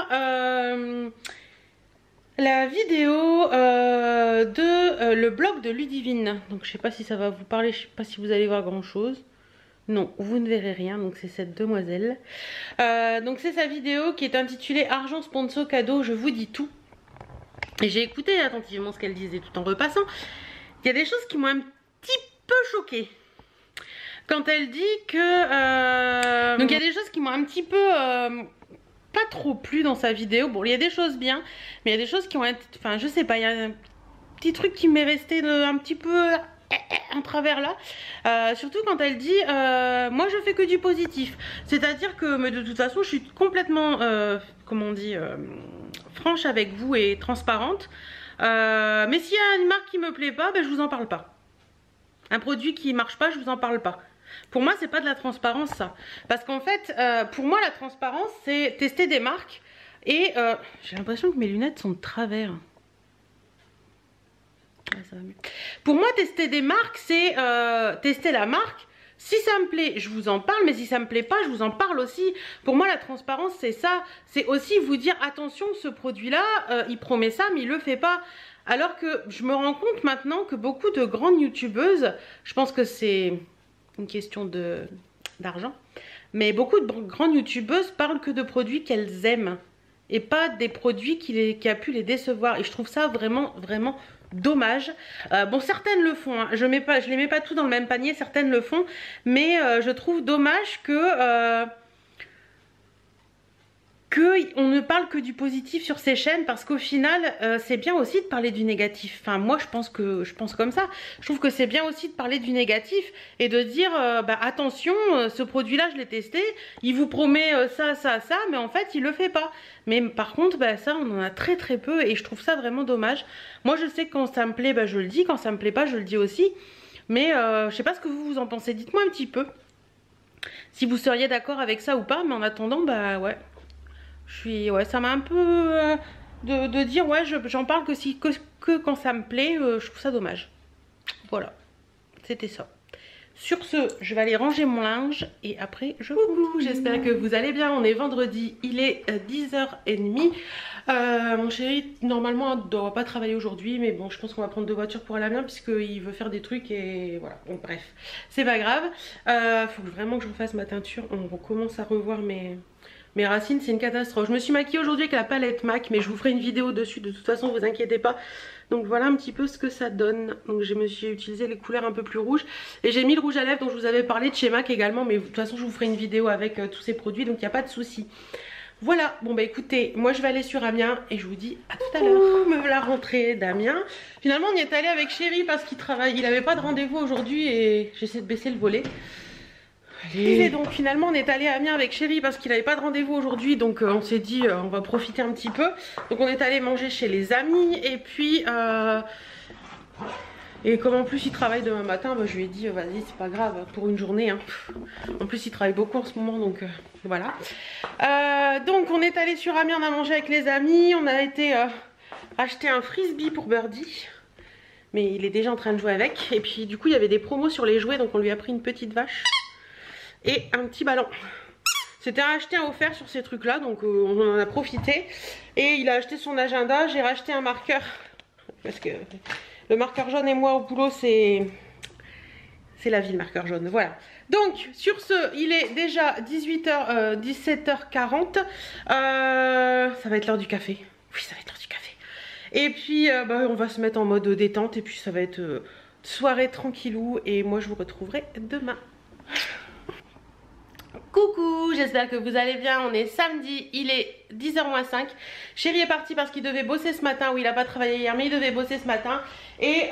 Speaker 1: la vidéo le blog de Ludivine. Donc je sais pas si ça va vous parler, je sais pas si vous allez voir grand chose. Non, vous ne verrez rien, donc c'est cette demoiselle. Donc c'est sa vidéo qui est intitulée Argent sponsor cadeau, je vous dis tout. Et j'ai écouté attentivement ce qu'elle disait tout en repassant. Il y a des choses qui m'ont un petit peu choquée. Quand elle dit que... donc il y a des choses qui m'ont un petit peu... pas trop plu dans sa vidéo. Bon, il y a des choses bien, mais il y a des choses qui ont été... Enfin, je sais pas, il y a un petit truc qui m'est resté un petit peu... en travers là, surtout quand elle dit moi je fais que du positif, c'est-à-dire que mais de toute façon je suis complètement comment on dit franche avec vous et transparente, mais s'il y a une marque qui me plaît pas, ben, je vous en parle pas. Un produit qui marche pas, je vous en parle pas. Pour moi c'est pas de la transparence ça, parce qu'en fait pour moi la transparence c'est tester des marques et j'ai l'impression que mes lunettes sont de travers. Ouais, ça va mieux. Pour moi tester des marques c'est tester la marque, si ça me plaît je vous en parle, mais si ça me plaît pas je vous en parle aussi. Pour moi la transparence c'est ça, c'est aussi vous dire attention ce produit là il promet ça mais il le fait pas. Alors que je me rends compte maintenant que beaucoup de grandes youtubeuses, je pense que c'est une question d'argent, mais beaucoup de grandes youtubeuses parlent que de produits qu'elles aiment et pas des produits qui a pu les décevoir, et je trouve ça vraiment dommage. Bon, certaines le font, hein. Je les mets pas tout dans le même panier, certaines le font, mais je trouve dommage que on ne parle que du positif sur ces chaînes, parce qu'au final c'est bien aussi de parler du négatif. Enfin moi je pense comme ça, je trouve que c'est bien aussi de parler du négatif et de dire bah, attention ce produit là je l'ai testé, il vous promet ça, mais en fait il le fait pas. Mais par contre bah, ça on en a très peu et je trouve ça vraiment dommage. Moi je sais que quand ça me plaît bah, je le dis, quand ça me plaît pas je le dis aussi, mais je sais pas ce que vous en pensez, dites-moi un petit peu si vous seriez d'accord avec ça ou pas. Mais en attendant bah ouais, ouais, ça m'a un peu de dire ouais j'en parle que quand ça me plaît, je trouve ça dommage. Voilà, c'était ça. Sur ce, je vais aller ranger mon linge et après je vous... J'espère que vous allez bien, on est vendredi, il est 10h30. Mon chéri normalement ne doit pas travailler aujourd'hui, mais bon je pense qu'on va prendre 2 voitures pour aller à Amiens puisqu'il veut faire des trucs et voilà, bon, bref, c'est pas grave. Faut vraiment que je refasse ma teinture, on commence à revoir mes racines, c'est une catastrophe. Je me suis maquillée aujourd'hui avec la palette MAC, mais je vous ferai une vidéo dessus de toute façon, vous inquiétez pas. Donc voilà un petit peu ce que ça donne. Donc je me suis utilisé les couleurs un peu plus rouges. Et j'ai mis le rouge à lèvres dont je vous avais parlé de chez MAC également, mais de toute façon je vous ferai une vidéo avec tous ces produits, donc il n'y a pas de souci. Voilà, bon bah écoutez, moi je vais aller sur Amiens et je vous dis à tout à l'heure. Me voilà rentrée d'Amiens. Finalement on y est allé avec chéri parce qu'il travaille, il n'avait pas de rendez-vous aujourd'hui et j'essaie de baisser le volet. Et donc finalement on est allé à Amiens avec chéri parce qu'il n'avait pas de rendez-vous aujourd'hui, donc on s'est dit on va profiter un petit peu. Donc on est allé manger chez les amis et puis et comme en plus il travaille demain matin, bah, je lui ai dit vas-y c'est pas grave pour une journée hein. En plus il travaille beaucoup en ce moment donc voilà. Donc on est allé sur Amiens, on a mangé avec les amis, on a été acheter un frisbee pour Birdie. Mais il est déjà en train de jouer avec. Et puis du coup il y avait des promos sur les jouets, donc on lui a pris une petite vache et un petit ballon. C'était un acheté un offert sur ces trucs là, donc on en a profité. Et il a acheté son agenda, j'ai racheté un marqueur parce que le marqueur jaune et moi au boulot c'est la vie le marqueur jaune, voilà. Donc sur ce il est déjà 17h40, ça va être l'heure du café. Oui ça va être l'heure du café. Et puis bah, on va se mettre en mode détente et puis ça va être soirée tranquillou et moi je vous retrouverai demain. Coucou, j'espère que vous allez bien, on est samedi, il est 10h-5. Chéri est parti parce qu'il devait bosser ce matin, oui il n'a pas travaillé hier mais il devait bosser ce matin. Et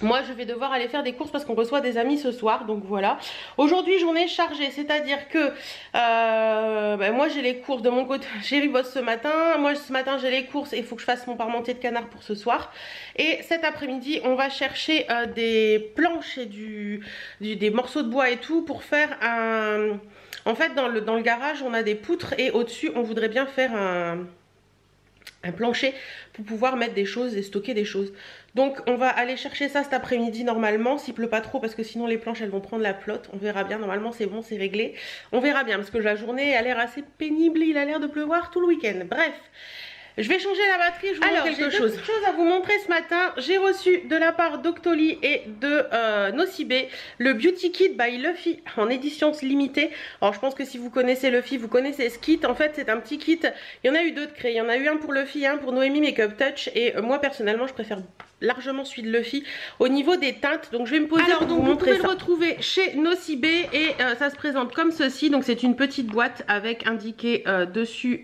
Speaker 1: moi je vais devoir aller faire des courses parce qu'on reçoit des amis ce soir, donc voilà. Aujourd'hui journée chargée, c'est à dire que bah, moi j'ai les courses de mon côté, chéri bosse ce matin, moi ce matin j'ai les courses et il faut que je fasse mon parmentier de canard pour ce soir. Et cet après-midi on va chercher des planches et des morceaux de bois et tout pour faire un... En fait dans le garage on a des poutres et au-dessus on voudrait bien faire un plancher pour pouvoir mettre des choses et stocker des choses. Donc on va aller chercher ça cet après-midi normalement, s'il pleut pas trop parce que sinon les planches elles vont prendre la flotte. On verra bien, normalement c'est bon, c'est réglé. On verra bien parce que la journée a l'air assez pénible, il a l'air de pleuvoir tout le week-end. Bref, je vais changer la batterie, je vous montre quelque chose. J'ai deux choses à vous montrer ce matin. J'ai reçu de la part d'Octoly et de Nocibé le Beauty Kit by Luffy en édition limitée. Alors je pense que si vous connaissez Luffy, vous connaissez ce kit. En fait c'est un petit kit, il y en a eu deux de créés. Il y en a eu un pour Luffy, un pour Noémie Makeup Touch. Et moi personnellement je préfère largement celui de Luffy au niveau des teintes. Donc je vais me poser pour vous montrer ça. Vous pouvez le retrouver chez Nocibé et ça se présente comme ceci. Donc c'est une petite boîte avec indiqué dessus,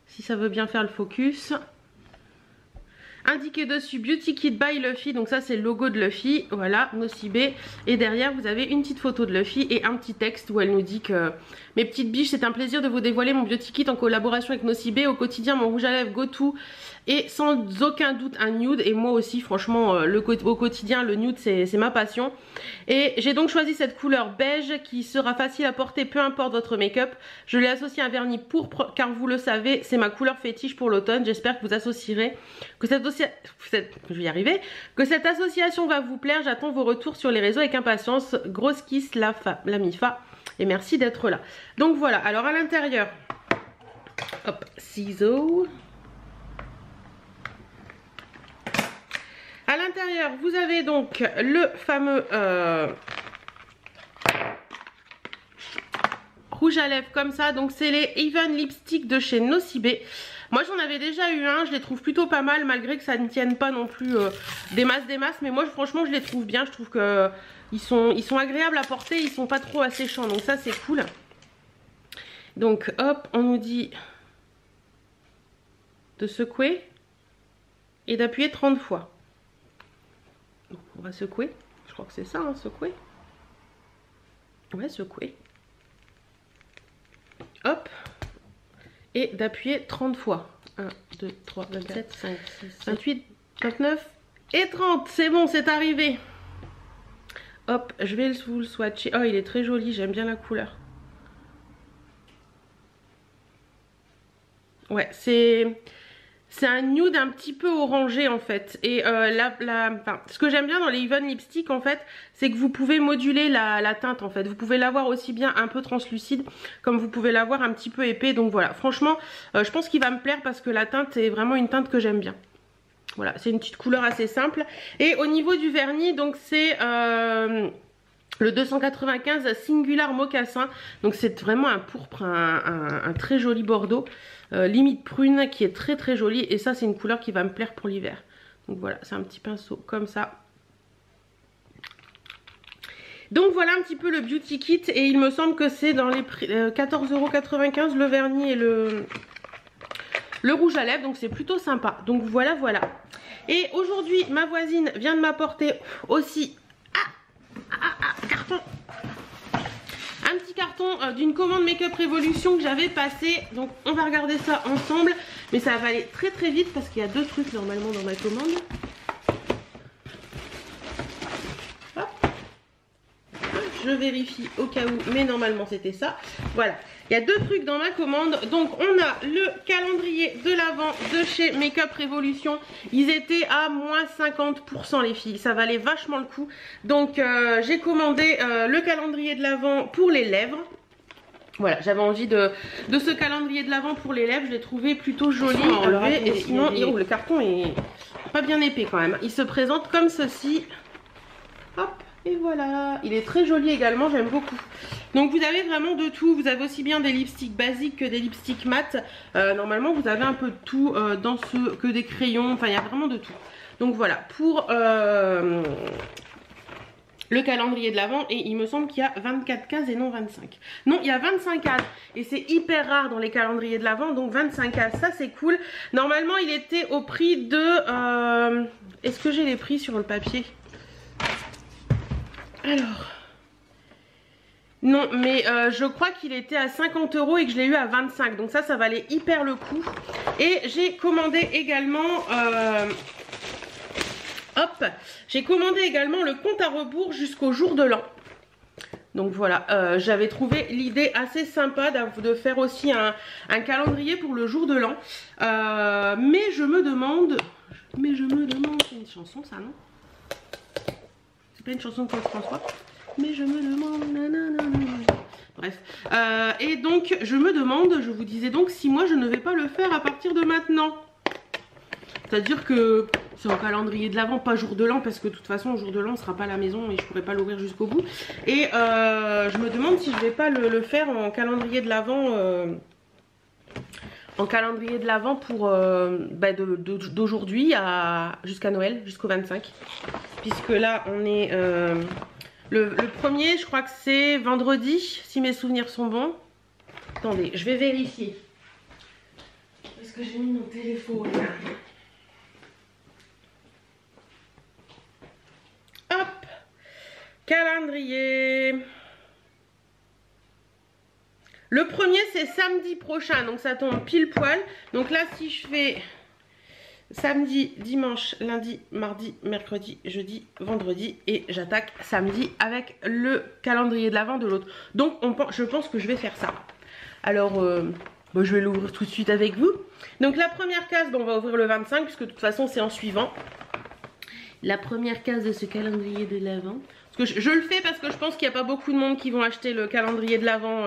Speaker 1: si ça veut bien faire le focus, indiqué dessus Beauty Kit by Luffy, donc ça c'est le logo de Luffy, voilà, Nocibé, et derrière vous avez une petite photo de Luffy et un petit texte où elle nous dit que mes petites biches, c'est un plaisir de vous dévoiler mon Beauty Kit en collaboration avec Nocibé, au quotidien mon rouge à lèvres Go To et sans aucun doute un nude, et moi aussi franchement au quotidien le nude c'est ma passion. Et j'ai donc choisi cette couleur beige qui sera facile à porter peu importe votre make-up. Je l'ai associé à un vernis pourpre car vous le savez c'est ma couleur fétiche pour l'automne. J'espère que vous associerez, que cette association va vous plaire. J'attends vos retours sur les réseaux avec impatience. Grosse kiss la Mifa, et merci d'être là. Donc voilà, alors à l'intérieur, hop, ciseaux. À l'intérieur, vous avez donc le fameux rouge à lèvres comme ça. Donc c'est les Even Lipstick de chez Nocibé. Moi j'en avais déjà eu un, je les trouve plutôt pas mal malgré que ça ne tienne pas non plus des masses. Mais moi franchement je les trouve bien, je trouve que ils sont agréables à porter, ils sont pas trop asséchants. Donc ça c'est cool. Donc hop, on nous dit de secouer et d'appuyer 30 fois. On va secouer, je crois que c'est ça, hein, secouer. Ouais, secouer. Hop. Et d'appuyer 30 fois. 1, 2, 3, 27, 5, 6, 28, 29 et 30. C'est bon, c'est arrivé. Hop, je vais vous le swatcher. Oh, il est très joli, j'aime bien la couleur. Ouais, c'est un nude un petit peu orangé en fait. Et ce que j'aime bien dans les Even Lipstick en fait, c'est que vous pouvez moduler la teinte en fait. Vous pouvez l'avoir aussi bien un peu translucide comme vous pouvez l'avoir un petit peu épais. Donc voilà, franchement, je pense qu'il va me plaire parce que la teinte est vraiment une teinte que j'aime bien. Voilà, c'est une petite couleur assez simple. Et au niveau du vernis, donc c'est le 295 Singular Mocassin. Donc c'est vraiment un pourpre, un très joli bordeaux. Limite prune qui est très très jolie, et ça c'est une couleur qui va me plaire pour l'hiver. Donc voilà, c'est un petit pinceau comme ça. Donc voilà un petit peu le beauty kit, et il me semble que c'est dans les prix 14,95 € le vernis et le rouge à lèvres, donc c'est plutôt sympa. Donc voilà. Et aujourd'hui ma voisine vient de m'apporter aussi carton. Un petit carton d'une commande Make-up Révolution que j'avais passé. Donc on va regarder ça ensemble. Mais ça va aller très très vite parce qu'il y a 2 trucs normalement dans ma commande. Hop. Je vérifie au cas où, mais normalement c'était ça. Voilà, il y a 2 trucs dans ma commande. Donc on a le calendrier de l'Avent de chez Make-up Révolution. Ils étaient à moins 50% les filles, ça valait vachement le coup. Donc j'ai commandé le calendrier de l'Avent pour les lèvres. Voilà, j'avais envie de ce calendrier de l'Avent pour les lèvres. Je l'ai trouvé plutôt joli. Et sinon, le carton est pas bien épais quand même. Il se présente comme ceci. Hop. Et voilà, il est très joli également, j'aime beaucoup. Donc vous avez vraiment de tout, vous avez aussi bien des lipsticks basiques que des lipsticks mat. Normalement vous avez un peu de tout dans que des crayons, enfin il y a vraiment de tout. Donc voilà, pour le calendrier de l'Avent, et il me semble qu'il y a 24 cases et non 25. Non, il y a 25 cases et c'est hyper rare dans les calendriers de l'Avent, donc 25 cases, ça c'est cool. Normalement il était au prix de... Est-ce que j'ai les prix sur le papier ? Alors, non, mais je crois qu'il était à 50 € et que je l'ai eu à 25. Donc ça valait hyper le coup. Et j'ai commandé également... j'ai commandé également le compte à rebours jusqu'au jour de l'an. Donc voilà, j'avais trouvé l'idée assez sympa de faire aussi un calendrier pour le jour de l'an. Mais je me demande... C'est une chanson ça, non ? C'est pas une chanson de Claude François, mais je me demande... Bref. Et donc, je me demande, je vous disais donc, si moi je ne vais pas le faire à partir de maintenant. C'est-à-dire que c'est un calendrier de l'Avent, pas jour de l'an, parce que de toute façon, jour de l'an, on sera pas à la maison et je pourrai pas l'ouvrir jusqu'au bout. Et je me demande si je vais pas le faire en calendrier de l'Avent... pour d'aujourd'hui jusqu'à Noël, jusqu'au 25. Puisque là on est le premier, je crois que c'est vendredi, si mes souvenirs sont bons. Attendez, je vais vérifier. Est-ce que j'ai mis mon téléphone? calendrier. Le premier c'est samedi prochain, donc ça tombe pile poil. Donc là si je fais samedi, dimanche, lundi, mardi, mercredi, jeudi, vendredi et j'attaque samedi avec le calendrier de l'Avent de l'autre. Donc je pense que je vais faire ça. Alors je vais l'ouvrir tout de suite avec vous. Donc la première case, on va ouvrir le 25 puisque de toute façon c'est en suivant. La première case de ce calendrier de l'Avent. Parce que je le fais parce que je pense qu'il n'y a pas beaucoup de monde qui vont acheter le calendrier de l'Avent.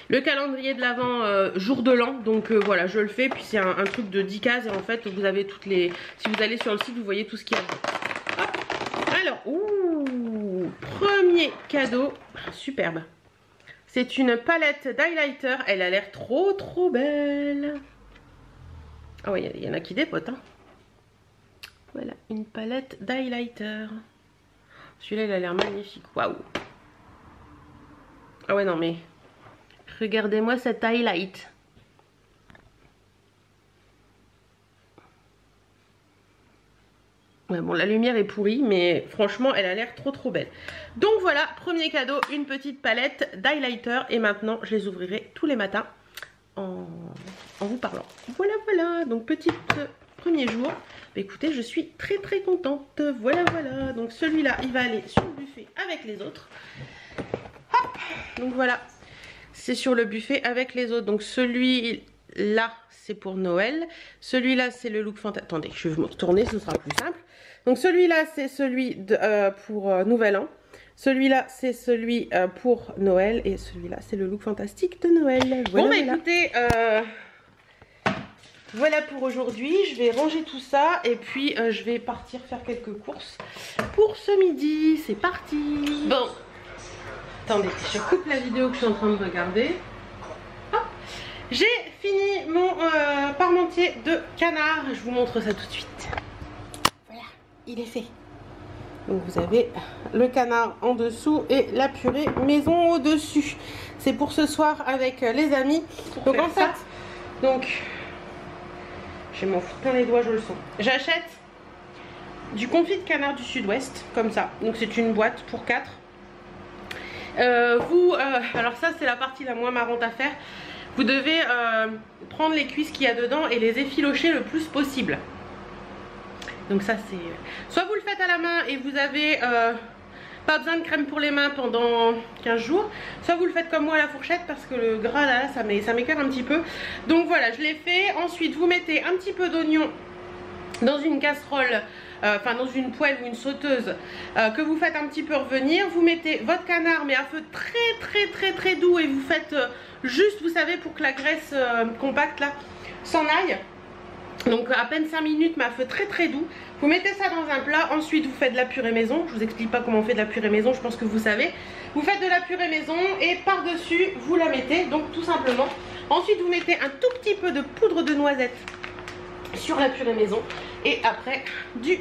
Speaker 1: Le calendrier de l'Avent jour de l'an. Donc voilà, je le fais. Puis c'est un truc de 10 cases. Et en fait, vous avez toutes les... Si vous allez sur le site, vous voyez tout ce qu'il y a. Hop. Alors, premier cadeau. Superbe. C'est une palette d'highlighter. Elle a l'air trop belle. Ah ouais, il y en a qui dépotent. Hein. Voilà, une palette d'highlighter. Celui-là, il a l'air magnifique. Waouh. Ah ouais, non, mais... Regardez-moi cet highlight. Ouais, bon, la lumière est pourrie, mais franchement, elle a l'air trop belle. Donc voilà, premier cadeau, une petite palette d'highlighter. Et maintenant, je les ouvrirai tous les matins en vous parlant. Voilà. Donc, premier jour. Bah, écoutez, je suis très contente. Voilà. Donc celui-là, il va aller sur le buffet avec les autres. Hop. Donc voilà, c'est sur le buffet avec les autres. Donc celui-là, c'est pour Noël. Celui-là, c'est le look fantastique. Attendez, je vais me retourner, ce sera plus simple. Donc celui-là, c'est celui pour Nouvel An. Celui-là, c'est celui pour Noël. Et celui-là, c'est le look fantastique de Noël. Voilà, bon, écoutez... Voilà pour aujourd'hui, je vais ranger tout ça et puis je vais partir faire quelques courses pour ce midi. C'est parti. Bon, attendez, je coupe la vidéo que je suis en train de regarder. J'ai fini mon parmentier de canard, je vous montre ça tout de suite. Voilà, il est fait. Donc vous avez le canard en dessous et la purée maison au dessus. C'est pour ce soir avec les amis. Donc en fait, je vais m'en foutre plein les doigts, je le sens. J'achète du confit de canard du sud-ouest, comme ça. Donc c'est une boîte pour 4. Alors ça c'est la partie la moins marrante à faire. Vous devez prendre les cuisses qu'il y a dedans et les effilocher le plus possible. Donc ça c'est... Soit vous le faites à la main et vous avez pas besoin de crème pour les mains pendant 15 jours. Soit vous le faites comme moi à la fourchette parce que le gras là ça m'écoeure un petit peu. Donc voilà, je l'ai fait. Ensuite vous mettez un petit peu d'oignon dans une casserole, enfin dans une poêle ou une sauteuse que vous faites un petit peu revenir. Vous mettez votre canard mais à feu très doux et vous faites juste, vous savez, pour que la graisse compacte là s'en aille. Donc à peine 5 minutes mais à feu très doux. Vous mettez ça dans un plat, ensuite vous faites de la purée maison. Je vous explique pas comment on fait de la purée maison, je pense que vous savez. Vous faites de la purée maison et par dessus vous la mettez, donc tout simplement. Ensuite vous mettez un tout petit peu de poudre de noisette sur la purée maison. Et après du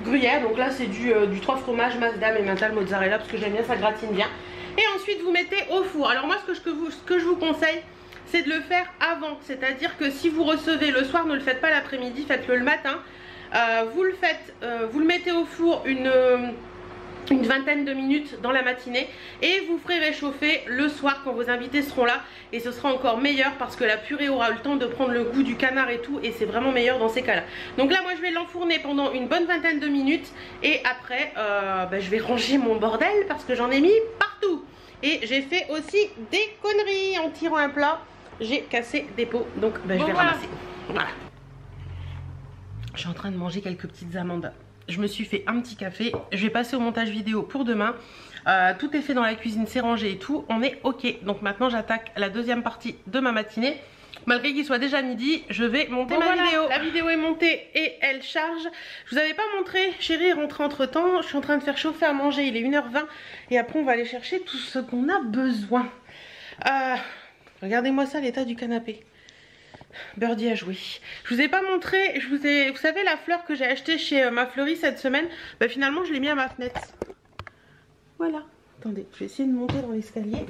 Speaker 1: gruyère, donc là c'est du 3 fromages, Masdam, Emmental, mozzarella parce que j'aime bien, ça gratine bien. Et ensuite vous mettez au four. Alors moi ce que je vous conseille, c'est de le faire avant. C'est-à-dire que si vous recevez le soir, ne le faites pas l'après-midi, faites-le le matin. Vous le mettez au four une vingtaine de minutes dans la matinée et vous ferez réchauffer le soir quand vos invités seront là et ce sera encore meilleur parce que la purée aura le temps de prendre le goût du canard et tout et c'est vraiment meilleur dans ces cas là. Donc là moi je vais l'enfourner pendant une bonne vingtaine de minutes et après je vais ranger mon bordel parce que j'en ai mis partout. Et j'ai fait aussi des conneries en tirant un plat, j'ai cassé des pots donc je vais ramasser. Voilà. Je suis en train de manger quelques petites amandes. Je me suis fait un petit café. Je vais passer au montage vidéo pour demain. Tout est fait dans la cuisine, c'est rangé et tout. On est ok. Donc maintenant j'attaque la deuxième partie de ma matinée. Malgré qu'il soit déjà midi, je vais monter ma vidéo. La vidéo est montée et elle charge. Je vous avais pas montré, chérie est rentrée entre temps. Je suis en train de faire chauffer à manger, il est 1h20. Et après on va aller chercher tout ce qu'on a besoin. Regardez-moi ça, l'état du canapé. Birdie a joué. Je vous ai pas montré, vous savez la fleur que j'ai achetée chez Ma Fleurie cette semaine, finalement je l'ai mis à ma fenêtre. Voilà. Attendez, je vais essayer de monter dans l'escalier.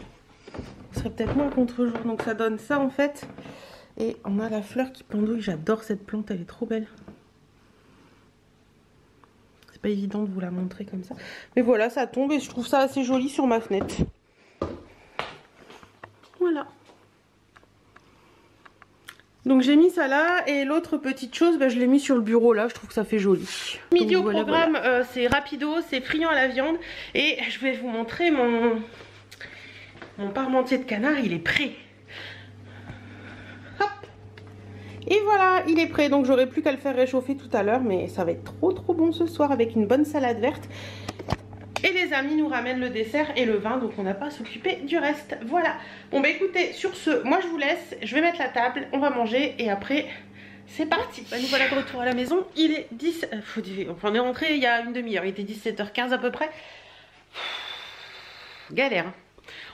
Speaker 1: Ce serait peut-être moins contre-jour, donc ça donne ça en fait. Et on a la fleur qui pendouille, j'adore cette plante, elle est trop belle. c'est pas évident de vous la montrer comme ça. Mais voilà, ça tombe et je trouve ça assez joli sur ma fenêtre. Voilà. Donc j'ai mis ça là et l'autre petite chose, je l'ai mis sur le bureau là, je trouve que ça fait joli. Midi donc, au voilà, programme, voilà. C'est rapido, c'est friand à la viande et je vais vous montrer mon parmentier de canard, il est prêt. Hop. Et voilà, il est prêt, donc j'aurai plus qu'à le faire réchauffer tout à l'heure, mais ça va être trop bon ce soir avec une bonne salade verte. Et les amis nous ramènent le dessert et le vin, donc on n'a pas à s'occuper du reste. Voilà. Bon bah écoutez, sur ce, moi je vous laisse, je vais mettre la table, on va manger et après c'est parti. Bah, nous voilà de retour à la maison, il est 10... Enfin on est rentré il y a une demi-heure, il était 17h15 à peu près. Galère.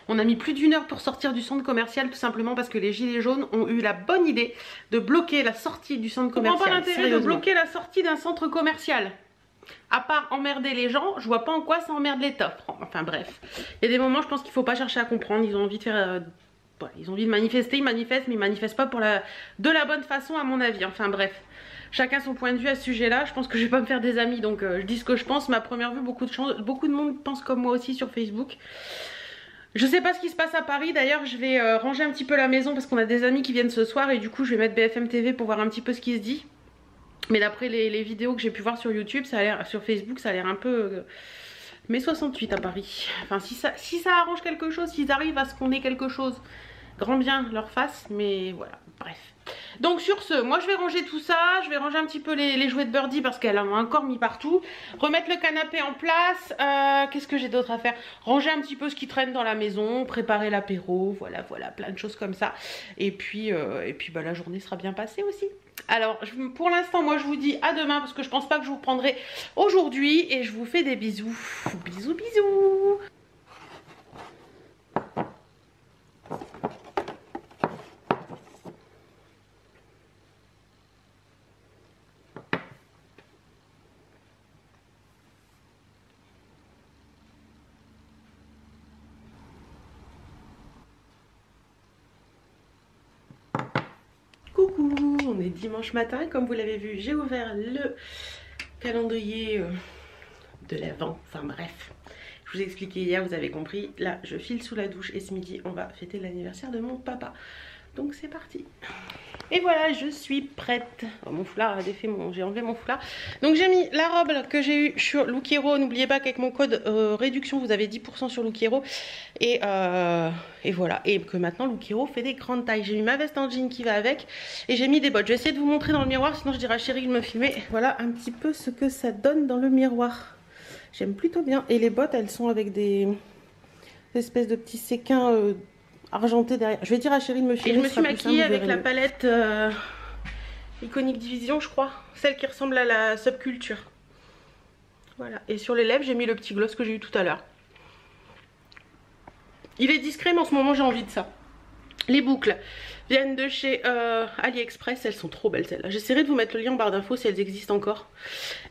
Speaker 1: On a mis plus d'1 heure pour sortir du centre commercial tout simplement parce que les gilets jaunes ont eu la bonne idée de bloquer la sortie du centre commercial. Je comprends pas l'intérêt de bloquer la sortie d'un centre commercial. À part emmerder les gens, je vois pas en quoi ça emmerde l'État. Enfin bref, il y a des moments je pense qu'il faut pas chercher à comprendre. Ils ont envie de faire, voilà, ils ont envie de manifester, ils manifestent, mais ils manifestent pas de la bonne façon à mon avis. Enfin bref, chacun son point de vue à ce sujet-là. Je pense que je vais pas me faire des amis, donc je dis ce que je pense. Mais à première vue, beaucoup de monde pense comme moi aussi sur Facebook. Je sais pas ce qui se passe à Paris, d'ailleurs je vais ranger un petit peu la maison parce qu'on a des amis qui viennent ce soir et du coup je vais mettre BFM TV pour voir un petit peu ce qui se dit. Mais d'après les vidéos que j'ai pu voir sur YouTube, ça a l'air, sur Facebook, ça a l'air un peu mai 68 à Paris. Enfin si ça arrange quelque chose, s'ils arrivent à ce qu'on ait quelque chose, grand bien leur face, mais voilà, bref. Donc sur ce, moi je vais ranger tout ça, je vais ranger un petit peu les jouets de Birdie parce qu'elle en a encore mis partout. Remettre le canapé en place, qu'est-ce que j'ai d'autre à faire? Ranger un petit peu ce qui traîne dans la maison, préparer l'apéro, voilà, plein de choses comme ça. Et puis bah, la journée sera bien passée aussi. Alors pour l'instant moi je vous dis à demain parce que je pense pas que je vous reprendrai aujourd'hui et je vous fais des bisous. Bisous bisous. Coucou, on est dimanche matin, comme vous l'avez vu, j'ai ouvert le calendrier de l'Avent, enfin bref. Je vous ai expliqué hier, vous avez compris, là je file sous la douche et ce midi on va fêter l'anniversaire de mon papa. Donc c'est parti. Et voilà, je suis prête. Oh, mon foulard a défait, j'ai enlevé mon foulard. Donc j'ai mis la robe que j'ai eue sur Lookero. N'oubliez pas qu'avec mon code réduction, vous avez 10% sur Lookero. Et voilà. Et que maintenant, Lookero fait des grandes tailles. J'ai mis ma veste en jean qui va avec. Et j'ai mis des bottes. Je vais essayer de vous montrer dans le miroir, sinon je dirai à Chérie de me filmer. Voilà un petit peu ce que ça donne dans le miroir. J'aime plutôt bien. Et les bottes, elles sont avec des espèces de petits séquins argenté derrière. Je vais dire à Chérie de me filmer. Et je me suis maquillée avec la palette Iconic Division, je crois. Celle qui ressemble à la Subculture. Voilà. Et sur les lèvres, j'ai mis le petit gloss que j'ai eu tout à l'heure. Il est discret, mais en ce moment, j'ai envie de ça. Les boucles viennent de chez AliExpress, elles sont trop belles celles-là. J'essaierai de vous mettre le lien en barre d'infos si elles existent encore.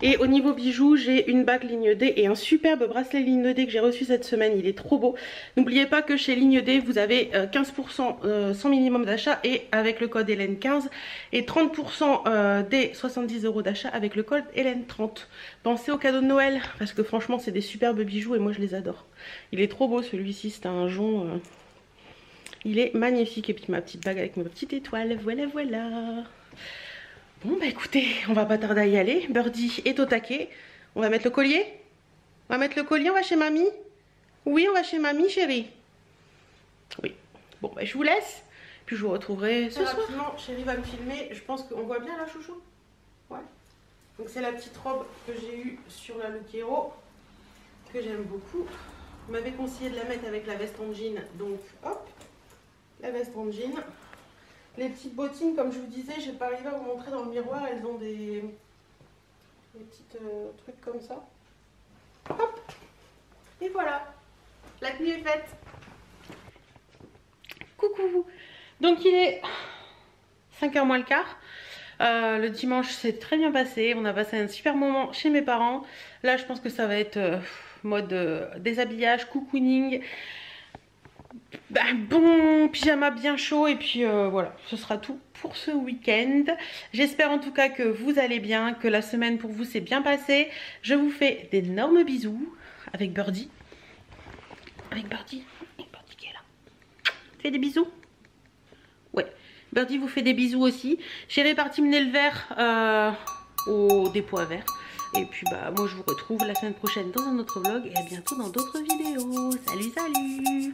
Speaker 1: Et au niveau bijoux, j'ai une bague ligne D et un superbe bracelet ligne D que j'ai reçu cette semaine, il est trop beau. N'oubliez pas que chez ligne D, vous avez 15% sans minimum d'achat et avec le code Hélène15 et 30% des 70 € d'achat avec le code Hélène30. Pensez au cadeau de Noël parce que franchement, c'est des superbes bijoux et moi je les adore. Il est trop beau celui-ci, c'est un jonc... Il est magnifique. Et puis ma petite bague avec ma petite étoile. Voilà, voilà. Bon, bah écoutez, on va pas tarder à y aller. Birdie est au taquet. On va mettre le collier. On va mettre le collier, on va chez mamie. Oui, on va chez mamie, chérie. Oui. Bon, bah je vous laisse. Puis je vous retrouverai ce soir. Rapidement, Chérie va me filmer. Je pense qu'on voit bien la chouchou. Ouais. Donc c'est la petite robe que j'ai eue sur la Lookero. Que j'aime beaucoup. Vous m'avez conseillé de la mettre avec la veste en jean. Donc, hop. La veste en jean. Les petites bottines, comme je vous disais, j'ai pas arrivé à vous montrer dans le miroir, elles ont des petits trucs comme ça. Hop. Et voilà. La tenue est faite. Coucou. Donc il est 5h moins le quart. Le dimanche s'est très bien passé. On a passé un super moment chez mes parents. Là je pense que ça va être mode déshabillage, cocooning. bon pyjama bien chaud et puis voilà, ce sera tout pour ce week-end. J'espère en tout cas que vous allez bien, que la semaine pour vous s'est bien passée. Je vous fais d'énormes bisous avec Birdie. Avec Birdie qui est là. Fais des bisous. Ouais, Birdie vous fait des bisous aussi. J'ai réparti mes le verre au dépôt à verre. Et puis bah moi je vous retrouve la semaine prochaine dans un autre vlog et à bientôt dans d'autres vidéos. Salut salut.